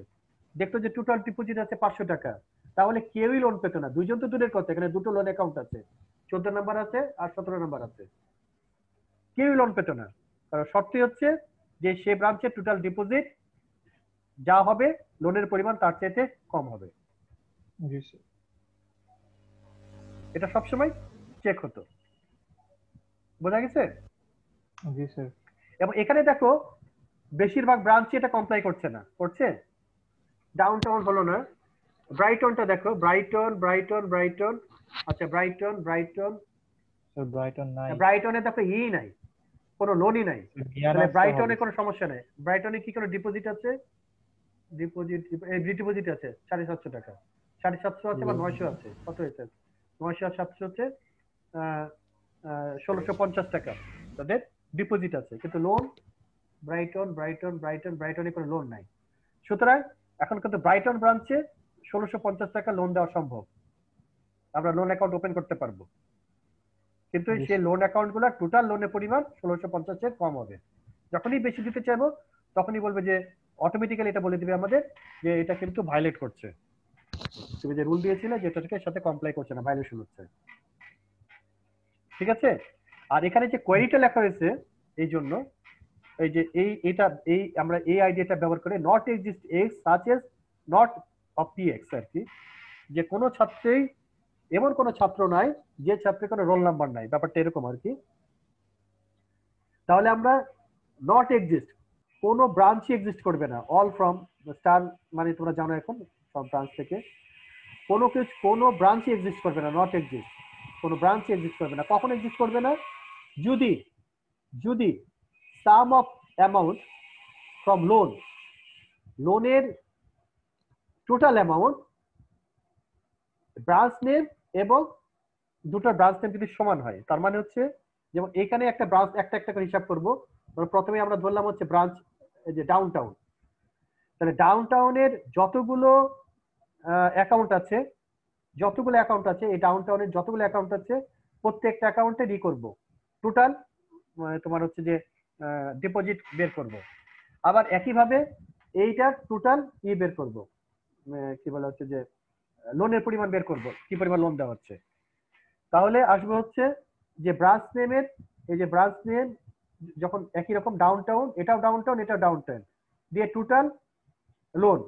দেখতো যে টোটাল ডিপোজিট আছে 500 টাকা, তাহলে কেউই লোন পেতো না। দুইজন তো দূরের কথা, এখানে দুটো লোন অ্যাকাউন্ট আছে, 14 নাম্বার আছে আর 17 নাম্বার আছে, কেউই লোন পেতো না। কারণ শর্তই হচ্ছে যে সে ব্রাঞ্চের টোটাল ডিপোজিট যা হবে লোনের পরিমাণ তার চাইতে কম হবে। জি স্যার। এটা সবসময় চেক হতো, বোঝা গেছে? জি স্যার। এবং এখানে দেখো বেশিরভাগ ব্রাঞ্চই এটা কমপ্লাই করছে না, করছে ডাউন টাউন হলো না, ব্রাইটনটা দেখো, ব্রাইটন, আচ্ছা ব্রাইটন স্যার ব্রাইটন নাই। ব্রাইটনে দেখো নাই, কোনো লোনই নাই, তাহলে ব্রাইটনে কোনো সমস্যা নেই। ব্রাইটনে কি কোনো ডিপোজিট আছে, ডিপোজিট আছে 750 টাকা, 750 আছে বা 900 আছে, কত হয়েছে 900 আর 700 হচ্ছে 1650 টাকা তাদের ডিপোজিট আছে, কিন্তু লোন ব্রাইটনে কোনো লোন নাই। সুতরাং এখন কিন্তু ব্রাইটন ব্রাঞ্চে 1650 টাকা লোন দেওয়া সম্ভব, আমরা লোন অ্যাকাউন্ট ওপেন করতে পারবো, কিন্তু সেই লোন অ্যাকাউন্ট গুলো টোটাল লোনের পরিমাণ 1650 এর কম হবে। যখনই বেশি দিতে চাইবো তখনই বলবে যে অটোমেটিক্যালি এটা বলে দিবে আমাদের যে এটা কিন্তু ভায়োলেট করছে, তুমি যে রুল দিয়েছিলে যে এটার সাথে কমপ্লাই করছে না, ভায়োলেশন হচ্ছে। ঠিক আছে? আর এখানে যে কোয়েরিটা লেখা হয়েছে এই জন্য এই যে এই আমরা এই আইডিয়াটা ব্যবহার করে not exist X such as not of P X R কি, যে কোনো ছাত্রেই এমন কোনো ছাত্র নাই যে ছাত্রের কোনো রোল নাম্বার নাই, ব্যাপারটা এরকম আর কি। তাহলে আমরা নট এক্সিস্ট কোনো ব্রাঞ্চই এক্সিস্ট করবে না, অল ফ্রম স্টার মানে তোমরা জানো এখন সব ব্রাঞ্চ থেকে কোনো ব্রাঞ্চই এক্সিস্ট করবে না, নট এক্সিস্ট কোনো ব্রাঞ্চই এক্সিস্ট করবে না। কখন এক্সিস্ট করবে না? যদি সাম অফ অ্যামাউন্ট ফ্রম লোনের টোটাল অ্যামাউন্ট ব্রাঞ্চ নেম এবং দুটো ব্রাঞ্চ নেম যদি সমান হয়। তার মানে হচ্ছে যেমন এখানে একটা ব্রাঞ্চ একটা করে হিসাব করবো, প্রথমে আমরা ধরলাম হচ্ছে ব্রাঞ্চ এই যে ডাউনটাউন, তাহলে ডাউনটাউনের যতগুলো অ্যাকাউন্ট আছে এই ডাউনটাউনের যতগুলো অ্যাকাউন্ট আছে প্রত্যেকটা অ্যাকাউন্টে করব টোটাল তোমার হচ্ছে যে ডিপোজিট বের করব। আবার একইভাবে এইটার টোটাল বের করব, কি বলা হচ্ছে যে লোনের পরিমাণ বের করব, কি পরিমাণ লোন দেওয়া হচ্ছে। তাহলে আসবে হচ্ছে যে ব্রাঞ্চ নেমের এই যে ব্রাঞ্চ নেম যখন একই রকম ডাউনটাউন এটাও ডাউনটাউন দিয়ে টোটাল লোন,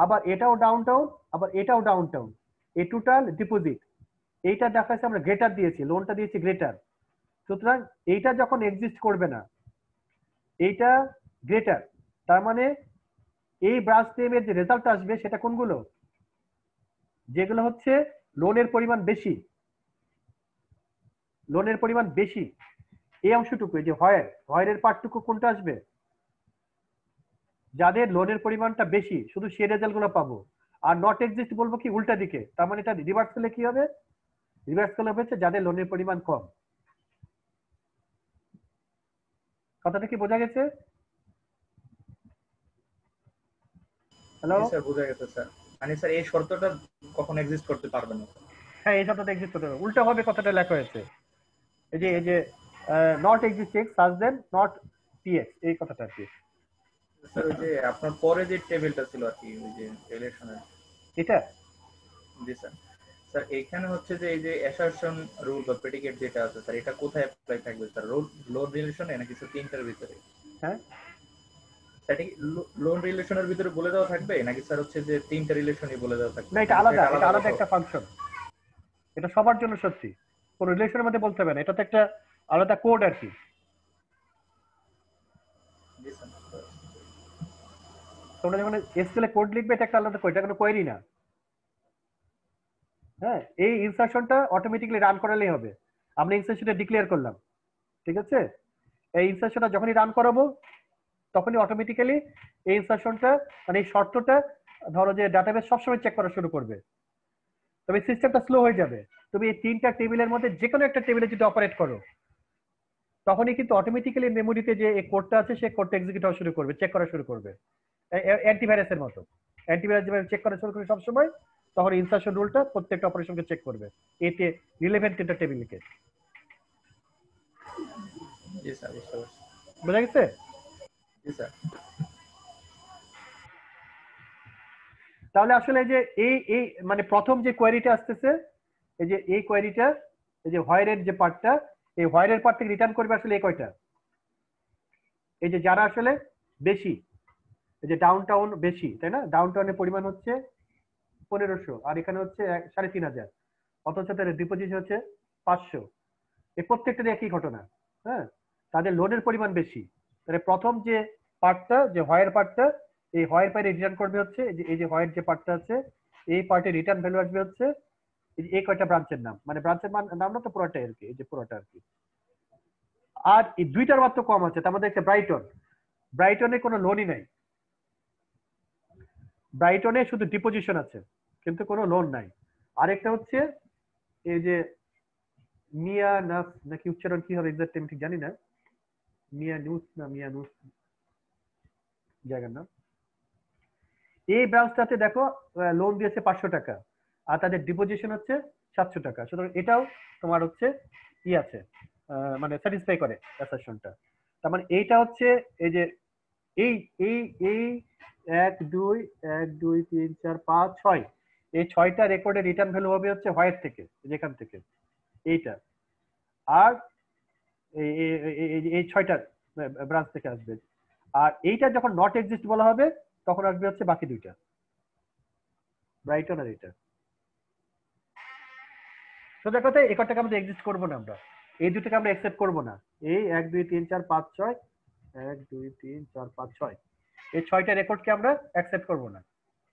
আবার এটাও ডাউনটাউন এই টোটাল ডিপোজিট, এইটা দেখাচ্ছে আমরা গ্রেটার দিয়েছি, লোনটা দিয়েছি গ্রেটার। সুতরাং এইটা যখন এক্সিস্ট করবে না, এইটা গ্রেটার, তার মানে এই ব্রাঞ্চ নেমের যে রেজাল্ট আসবে সেটা কোনগুলো, যেগুলো হচ্ছে লোনের পরিমাণ বেশি এই অংশটুকু, এই যে হয়ের পার্টটুকু কোনটা আসবে, যাদের লোনের পরিমাণটা বেশি শুধু সেই রেজাল্ট গুলো পাবো। আর নট এক্সিস্ট বলবো কি উল্টা দিকে, তার মানে এটা রিভার্স করলে কি হবে, হচ্ছে যাদের লোনের পরিমাণ কম। কথাটা কি বোঝা গেছে? হ্যালো স্যার বোঝা গেছে স্যার। মানে স্যার এই শর্তটা কখন এক্সিস্ট করতে পারবে না? হ্যাঁ, এই শর্তটা এক্সিস্ট করতে হবে, উল্টা হবে কথাটা লেখা হয়েছে, এই যে not exist X such then not P X, এই কথাটা আর কি। স্যার ওই যে আপনার পরে যে টেবিলটা ছিল আর কি ওই যে রিলেশনের, এটা জি স্যার। স্যার এখানে হচ্ছে যে এই যে অ্যাসারশন রুল বা প্রেডিকেট যেটা আছে স্যার, এটা কোথায় অ্যাপ্লাই থাকবে স্যার? লোন রিলেশনে নাকি স্যার তিনটার ভিতরে? হ্যাঁ, সেটা কি লোন রিলেশনের ভিতরে বলে দেওয়া থাকবে নাকি স্যার হচ্ছে যে তিনটা রিলেশনই বলে দেওয়া থাকবে? না এটা আলাদা একটা ফাংশন, এটা সবার জন্য সত্যি, কোন রিলেশনের মধ্যে বলতে হবে না, এটা তো একটা আলাদা কোড আর কি। জি স্যার। তোমরা যখন এসকিউএল এ কোড লিখবে এটা একটা আলাদা কোড, এটা কোনো কোয়েরি না। হ্যাঁ, এই ইনসারশনটা অটোমেটিক্যালি রান করালেই হবে, আমরা ইনসারশনটা ডিক্লেয়ার করলাম, ঠিক আছে? এই ইনসারশনটা যখনই রান করাবো তখনই অটোমেটিক্যালি এই ইনসারশনটা মানে এই শর্তটা ধরো যে ডাটাবেস সবসময় চেক করা শুরু করবে, তবে সিস্টেমটা স্লো হয়ে যাবে। তুমি এই তিনটা টেবিলের মধ্যে যে কোনো একটা টেবিলে যদি অপারেট করো তখনই কিন্তু অটোমেটিক্যালি মেমোরিতে যে এই কোডটা আছে সেই কোডটা এক্সিকিউট হওয়া শুরু করবে, চেক করা শুরু করবে, অ্যান্টিভাইরাসের মতো। অ্যান্টিভাইরাস যেভাবে চেক করা শুরু করবে সবসময়, তখন ইনসারশন রুলটা প্রত্যেকটা অপারেশনকে চেক করবে এতে রিলেভেন্ট একটা টেবিলকে। জি স্যার, বুঝতে পারছি। বোঝা গেছে? জি স্যার। তাহলে আসলে যে এই মানে প্রথম যে কোয়েরিটা আসতেছে, এই যে এই কোয়েরিটা, এই যে হোয়ারের যে পার্টটা, এই হোয়ারের পার্ট থেকে রিটার্ন করবে আসলে এই কয়টা, এই যে যারা আসলে বেশি, এই যে ডাউনটাউন বেশি, তাই না? ডাউনটাউনের পরিমাণ হচ্ছে 1500 আর এখানে হচ্ছে 3500, অথচ তাদের ডিপোজিট হচ্ছে 500, এই প্রত্যেকটা একই ঘটনা। হ্যাঁ, তাদের লোনের পরিমাণ বেশি, তাহলে প্রথম যে পার্টটা যে হোয়ার পার্টটা, এই হোয়ার পার্টে রিটার্ন করবে হচ্ছে এই যে হোয়ার যে পার্টটা আছে এই পার্টে রিটার্ন ভ্যালু আসবে হচ্ছে এই কয়টা ব্রাঞ্চের নাম, মানে ব্রাঞ্চের নাম না তো পুরোটাই আর কি, এই যে পুরোটা আর কি। আর এই দুইটার মাত্র কম আছে, তার মধ্যে একটা ব্রাইটনে কোনো লোনই নাই, ব্রাইটনে শুধু ডিপোজিশন আছে কিন্তু কোনো লোন নাই। আরেকটা হচ্ছে এই যে মিয়া নাস নাকি উচ্চারণ কি হবে এক্সাক্ট আমি ঠিক জানি না, মিয়া নুস না মিয়া নুস জায়গার নাম। এই ব্রাঞ্চটাতে দেখো লোন দিয়েছে 500 টাকা আর তাদের ডিপোজিশন হচ্ছে 700 টাকা, সুতরাং এটাও তোমার হচ্ছে ই আছে, মানে স্যাটিসফাই করে অ্যাসারশনটা। তার মানে এইটা হচ্ছে এই যে এই এই এই 1 2 1 2 3 4 5 6, এই 6টা রেকর্ডের রিটার্ন ভ্যালু হবে হচ্ছে হোয়াইট থেকে, যেখান থেকে এইটা, আর এই 6টা ব্রাঞ্চ থেকে আসবে। আর এইটা যখন নট এক্সিস্ট বলা হবে তখন আসবে হচ্ছে বাকি দুইটা, ব্রাইটন আর এটা। সোজা কথা এই কটাকে আমরা এক্সিস্ট করবো না, আমরা এই দুটোকে আমরা অ্যাকসেপ্ট করবো না। এই 1 2 3 4 5 6 1 2 3 4 5 6 এই 6টা রেকর্ডকে আমরা অ্যাকসেপ্ট করবো না,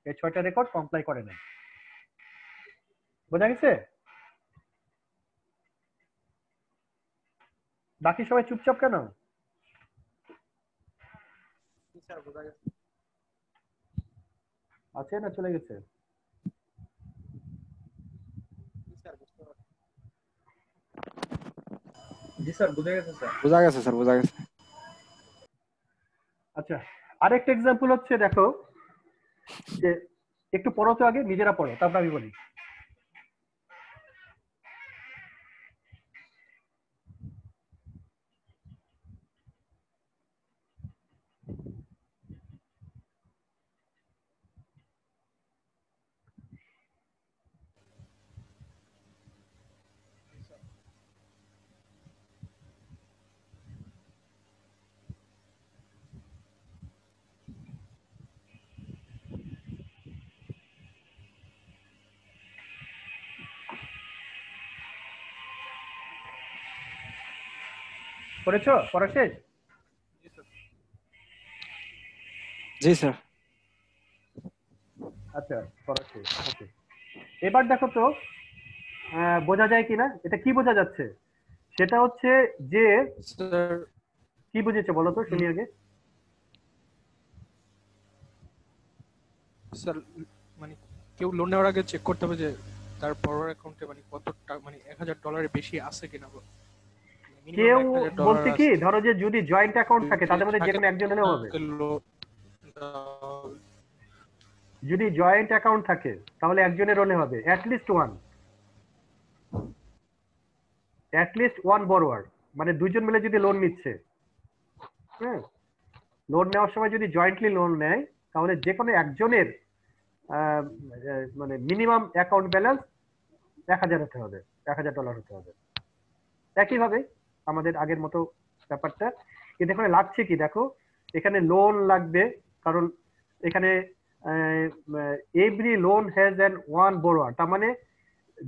এই 6টা রেকর্ড কমপ্লাই করে না। বোঝা গেছে? বাকি সবাই চুপচাপ কেন? আছে না চলে গেছে? জি স্যার বুঝে গেছে স্যার। বোঝা গেছে স্যার, বোঝা গেছে। আচ্ছা, আরেকটা এক্সাম্পল হচ্ছে দেখো, যে একটু পড়ো তো আগে, নিজেরা পড়ো তারপর আমি বলি। পড়েছো? পড়া শেষ? জি স্যার। আচ্ছা পড়া শেষ, ওকে। এবার দেখো তো বোঝা যায় কিনা, এটা কি বোঝা যাচ্ছে? সেটা হচ্ছে যে স্যার কি বুঝেছো বলো তো শুনি আগে। স্যার মানে কেউ লোন নেওয়ার আগে চেক করতে হবে যে তার বড়োর অ্যাকাউন্টে মানে কত টাকা, মানে $1000 বেশি আছে কিনা। কেউ বলতে কি, ধরো যে যদি জয়েন্ট অ্যাকাউন্ট থাকে তাদের মধ্যে যে কোনো একজন হলেও হবে। যদি জয়েন্ট অ্যাকাউন্ট থাকে তাহলে একজনের হলে হবে, অ্যাটলিস্ট ওয়ান বড়োয়ার, মানে দুইজন মিলে যদি লোন নিচ্ছে, হ্যাঁ, লোন নেওয়ার সময় যদি জয়েন্টলি লোন নেয় তাহলে যে কোনো একজনের মানে মিনিমাম অ্যাকাউন্ট ব্যালেন্স 1000 হতে হবে, $1000 হতে হবে। একইভাবে আমাদের আগের মতো ব্যাপারটা, কিন্তু এখানে লাগছে কি দেখো, এখানে লোন লাগবে, কারণ এখানে every loan has an one borrower, তার মানে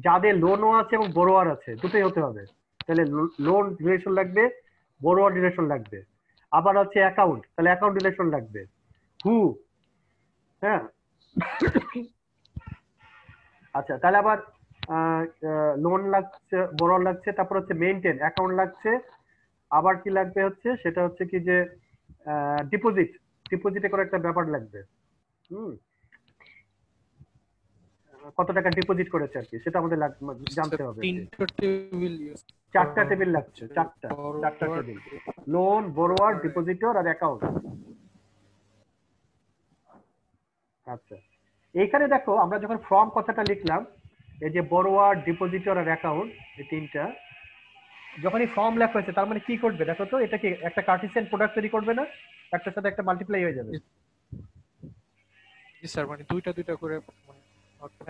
যাদের লোনও আছে এবং বড়োয়ার আছে দুটোই হতে হবে। তাহলে লোন রিলেশন লাগবে, বড়োয়ার রিলেশন লাগবে, আবার হচ্ছে অ্যাকাউন্ট, তাহলে অ্যাকাউন্ট রিলেশন লাগবে, হু, হ্যাঁ। আচ্ছা তাহলে আবার লোন লাগছে, বড়োয়ার লাগছে, তারপর হচ্ছে মেইনটেইন অ্যাকাউন্ট লাগছে, আবার কি লাগবে হচ্ছে সেটা হচ্ছে কি যে ডিপোজিটে করে একটা ব্যাপার লাগবে, হুম, কত টাকা ডিপোজিট করেছে আর কি সেটা আমাদের জানতে হবে। চারটা টেবিল লাগছে, চারটা টেবিল, লোন, বড়োয়ার, ডিপোজিটর আর অ্যাকাউন্ট। আচ্ছা এইখানে দেখো আমরা যখন ফর্ম কথাটা লিখলাম, এই যে বড়োয়ার, ডিপোজিটর আর অ্যাকাউন্ট, এই তিনটা যখন এই ফর্ম লেখা হয়েছে তার মানে কি করবে দেখো তো, এটা কি একটা কার্টেসিয়ান প্রোডাক্ট তৈরি করবে না, একটার সাথে একটা মাল্টিপ্লাই হয়ে যাবে। জি স্যার, মানে দুইটা দুইটা করে,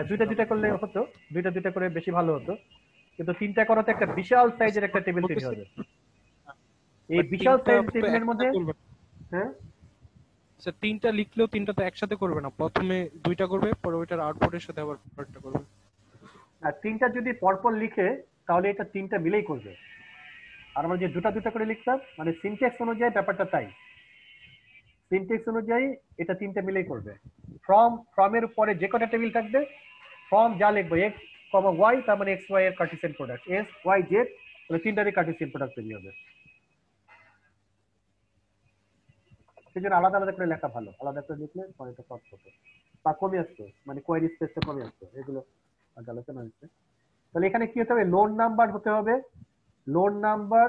দুইটা দুইটা করলে হতো, দুইটা দুইটা করে বেশি ভালো হতো, কিন্তু তিনটা করাতে একটা বিশাল সাইজের একটা টেবিল তৈরি হবে। এই বিশাল সাইজ টেবিলের মধ্যে হ্যাঁ স্যার তিনটা লিখলেও তিনটা তো একসাথে করবে না, প্রথমে দুইটা করবে পরে ওইটার আউটপুটের সাথে আবার আরেকটা করবে। আর তিনটা যদি পরপর লিখে তাহলে এটা তিনটা মিলেই করবে, আর আমরা যে দুটা দুটা করে লিখতাম মানে সিনট্যাক্স অনুযায়ী ব্যাপারটা তাই, সিনট্যাক্স অনুযায়ী এটা তিনটা মিলেই করবে। ফর্মের উপরে যে কটা টেবিল থাকবে, ফর্ম যা লিখবে এক্স কমা ওয়াই, তার মানে এক্স ওয়াই এর Cartesian product, S Y Z, তাহলে তিনটারই কার্টেসিয়ান প্রোডাক্ট তৈরি হবে। সেই জন্য আলাদা আলাদা করে লেখা ভালো, আলাদা করে লিখলে পরেটা সহজ হতো বা কমে আসতো, মানে কোয়ারি স্পেসটা কমে আসতো, এগুলো আগে আলোচনা হয়েছে। তাহলে এখানে কি হতে হবে, লোন নাম্বার হতে হবে, লোন নাম্বার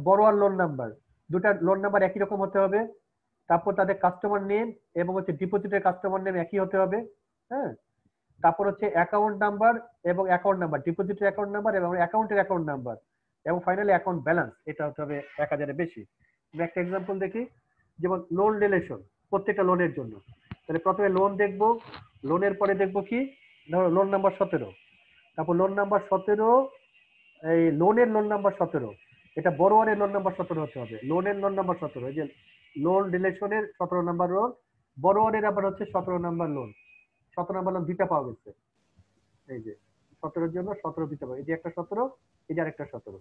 বড়োয়ার লোন নাম্বার, দুটা লোন নাম্বার একই রকম হতে হবে। তারপর তাদের কাস্টমার নেম এবং হচ্ছে ডিপোজিটের কাস্টমার নেম একই হতে হবে। হ্যাঁ, তারপর হচ্ছে অ্যাকাউন্ট নাম্বার এবং অ্যাকাউন্ট নাম্বার, ডিপোজিটের অ্যাকাউন্ট নাম্বার এবং অ্যাকাউন্টের অ্যাকাউন্ট নাম্বার, এবং ফাইনালি অ্যাকাউন্ট ব্যালেন্স, এটা হতে হবে 1000-এর বেশি। আমি একটা এক্সাম্পল দেখি, যেমন লোন রিলেশন প্রত্যেকটা লোনের জন্য। তাহলে প্রথমে লোন দেখবো, লোনের পরে দেখবো কি, ধরো লোন নাম্বার 17, তারপর লোন নাম্বার 17, এই লোনের লোন নাম্বার 17, এটা বড়োয়ারের লোন নাম্বার 17 হতে হবে, লোনের লোন নাম্বার 17, এই যে লোন রিলেশনের 17 নাম্বার লোন, বড়োয়ারের আবার হচ্ছে 17 নাম্বার লোন, 17 নাম্বার লোন দুইটা পাওয়া গেছে, এই যে 17-এর জন্য 17 দিতে পারে, এই যে একটা 17, এই যে আরেকটা 17।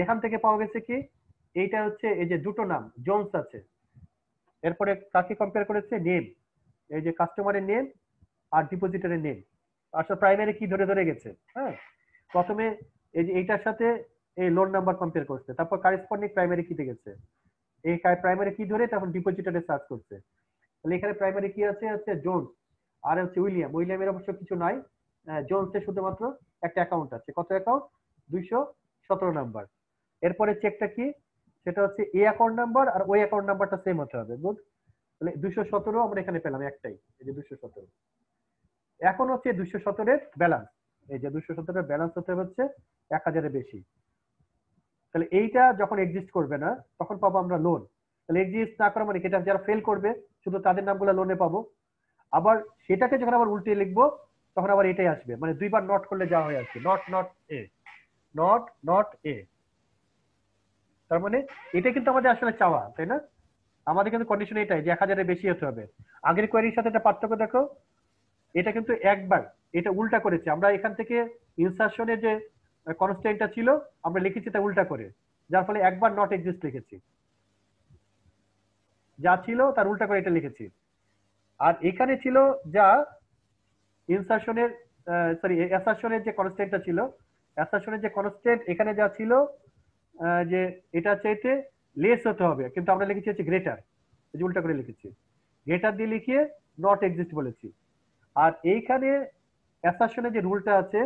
এখান থেকে পাওয়া গেছে কি, এইটা হচ্ছে এই যে দুটো নাম জোনস আছে, এরপরে কাকে কম্পেয়ার করেছে, নেম, এই যে কাস্টমারের নেম আর ডিপোজিটরের নেম, আসলে প্রাইমারি কি ধরে ধরে গেছে। হ্যাঁ, প্রথমে এই যে এইটার সাথে এই লোন নাম্বার কম্পেয়ার করছে, তারপর কারেসপন্ডিং প্রাইমারি কিতে গেছে, এই প্রাইমারি কি ধরে তখন ডিপোজিটরে সার্চ করছে। তাহলে এখানে প্রাইমারি কি আছে, হচ্ছে জোনস, আর হচ্ছে উইলিয়াম, উইলিয়ামের অবশ্য কিছু নাই, জোনসের শুধুমাত্র একটা অ্যাকাউন্ট আছে, কত অ্যাকাউন্ট, 217 নাম্বার। এরপরে চেকটা কি, সেটা হচ্ছে এই অ্যাকাউন্ট নাম্বার আর ওই অ্যাকাউন্ট নাম্বারটা সেম হতে হবে। গুড, তাহলে 217 আমরা এখানে পেলাম একটাই, এই যে 217। এখন হচ্ছে 217-এর ব্যালেন্স, এই যে 217-এর ব্যালেন্স হতে হচ্ছে 1000-এর বেশি। তাহলে এইটা যখন এক্সিস্ট করবে না তখন পাবো আমরা লোন। তাহলে এক্সিস্ট না করা মানে এটা যারা ফেল করবে শুধু তাদের নামগুলো লোনে পাবো। আবার সেটাকে যখন আবার উল্টে লিখবো তখন আবার এটাই আসবে, মানে দুইবার নট করলে যা হয়ে আসছে, not not a, not not a. তার মানে এটা কিন্তু আমাদের আসলে চাওয়া, তাই না? আমাদের কিন্তু কন্ডিশন এটাই যে 1000-এর বেশি হতে হবে। আগের কোয়েরির সাথে একটা পার্থক্য দেখো, এটা কিন্তু একবার এটা উল্টা করেছে, আমরা এখান থেকে ইনসারশনের যে কনস্ট্যান্টটা ছিল আমরা লিখেছি তা উল্টা করে, যার ফলে একবার নট এক্সিস্ট লিখেছি, যা ছিল তার উল্টা করে এটা লিখেছি। আর এখানে ছিল যা ইনসারশনের অ্যাসারশনের যে কনস্ট্যান্টটা ছিল, অ্যাসারশনের যে কনস্ট্যান্ট এখানে যা ছিল যে এটা চাইতে লেস হতে হবে, কিন্তু আমরা লিখেছি হচ্ছে গ্রেটার, যে উল্টা করে লিখেছি, গ্রেটার দিয়ে লিখিয়ে নট এক্সিস্ট বলেছি। আর এইখানে অ্যাসারশনের যে রুলটা আছে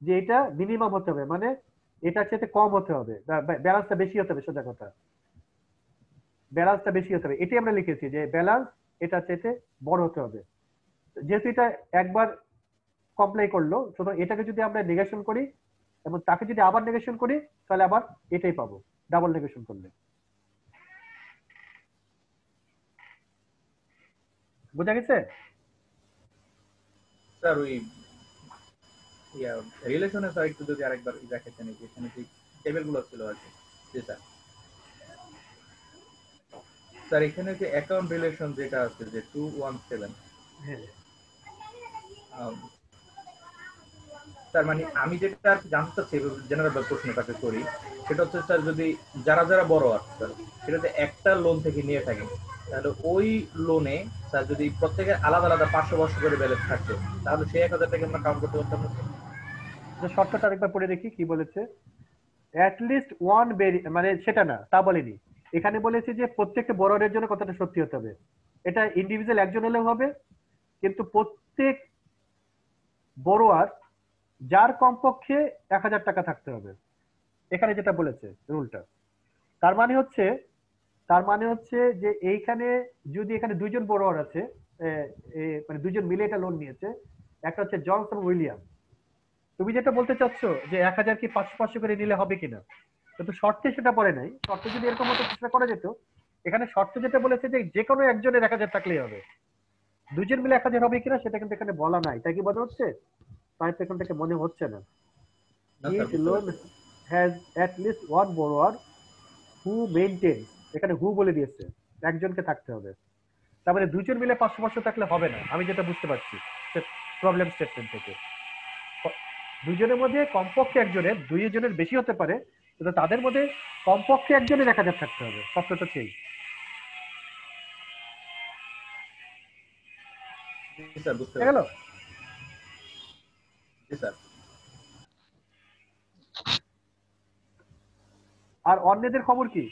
যে এটা মিনিমাম হতে হবে, মানে এটা চাইতে কম হতে হবে, ব্যালেন্সটা বেশি হতে হবে, সোজা কথা ব্যালেন্সটা বেশি হতে হবে, এটাই আমরা লিখেছি যে ব্যালেন্স এটা চাইতে বড় হতে হবে। যেহেতু এটা একবার কমপ্লাই করলো, সুতরাং এটাকে যদি আমরা নেগেশন করি এবং তাকে যদি আবার নেগেশন করি তাহলে আবার এটাই পাবো ডাবল নেগেশন করলে। বোঝা গেছে স্যার? ওই রিলেশনের স্যার একটু যদি আরেকবার দেখাতেন, এখানে যে টেবিলগুলো ছিল আর কি। জি স্যার। স্যার এখানে যে অ্যাকাউন্ট রিলেশন যেটা আছে যে 217, স্যার মানে আমি যেটা আর কি জানতে চাচ্ছি, জেনারেল প্রশ্নটাকে করি, সেটা হচ্ছে স্যার যদি যারা যারা বড় আছে স্যার, সেটা যদি একটা লোন থেকে নিয়ে থাকে তাহলে ওই লোনে স্যার যদি প্রত্যেকের আলাদা আলাদা 500 করে ব্যালেন্স থাকতো তাহলে সেই 1000 টাকা আমরা কাউন্ট করতে পারতাম না। যে শর্তটা আরেকবার পড়ে দেখি কি বলেছে। অ্যাট লিস্ট ওয়ান মানে সেটা না, তা বলেনি, এখানে বলেছে যে প্রত্যেকটা বড়োয়ারের জন্য কথাটা সত্যি হতে হবে। এটা ইন্ডিভিজুয়াল একজন হলেও হবে, কিন্তু প্রত্যেক বড়োয়ার যার কমপক্ষে 1000 টাকা থাকতে হবে, এখানে যেটা বলেছে রুলটা। তার মানে হচ্ছে যে এইখানে যদি এখানে দুইজন বড়োয়ার আছে, মানে দুইজন মিলে এটা লোন নিয়েছে, একটা হচ্ছে জনসন উইলিয়াম, তুমি যেটা বলতে চাচ্ছ যে 1000 কি 500 করে নিলে হবে কিনা, কিন্তু শর্তে সেটা পড়ে নাই। শর্তে যদি এরকম মতো চেষ্টা করা যেত, এখানে শর্তে যেটা বলেছে যে যে কোনো একজনের 1000 থাকলেই হবে, দুজন মিলে 1000 হবে কিনা সেটা কিন্তু এখানে বলা নাই। তাই কি মনে হচ্ছে? তাই তো এখান থেকে মনে হচ্ছে না। Each loan has at least one borrower who maintains, এখানে হু বলে দিয়েছে, একজনকে থাকতে হবে। তার মানে দুজন মিলে 500 থাকলে হবে না, আমি যেটা বুঝতে পারছি প্রবলেম স্টেটমেন্ট থেকে। দুজনের মধ্যে কমপক্ষে একজনের, দুইজনের বেশি হতে পারে, কিন্তু তাদের মধ্যে কমপক্ষে একজনের 1000 থাকতে হবে, শর্তটা সেই। জি স্যার, বুঝতে গেল? জি স্যার। আর অন্যদের খবর কি?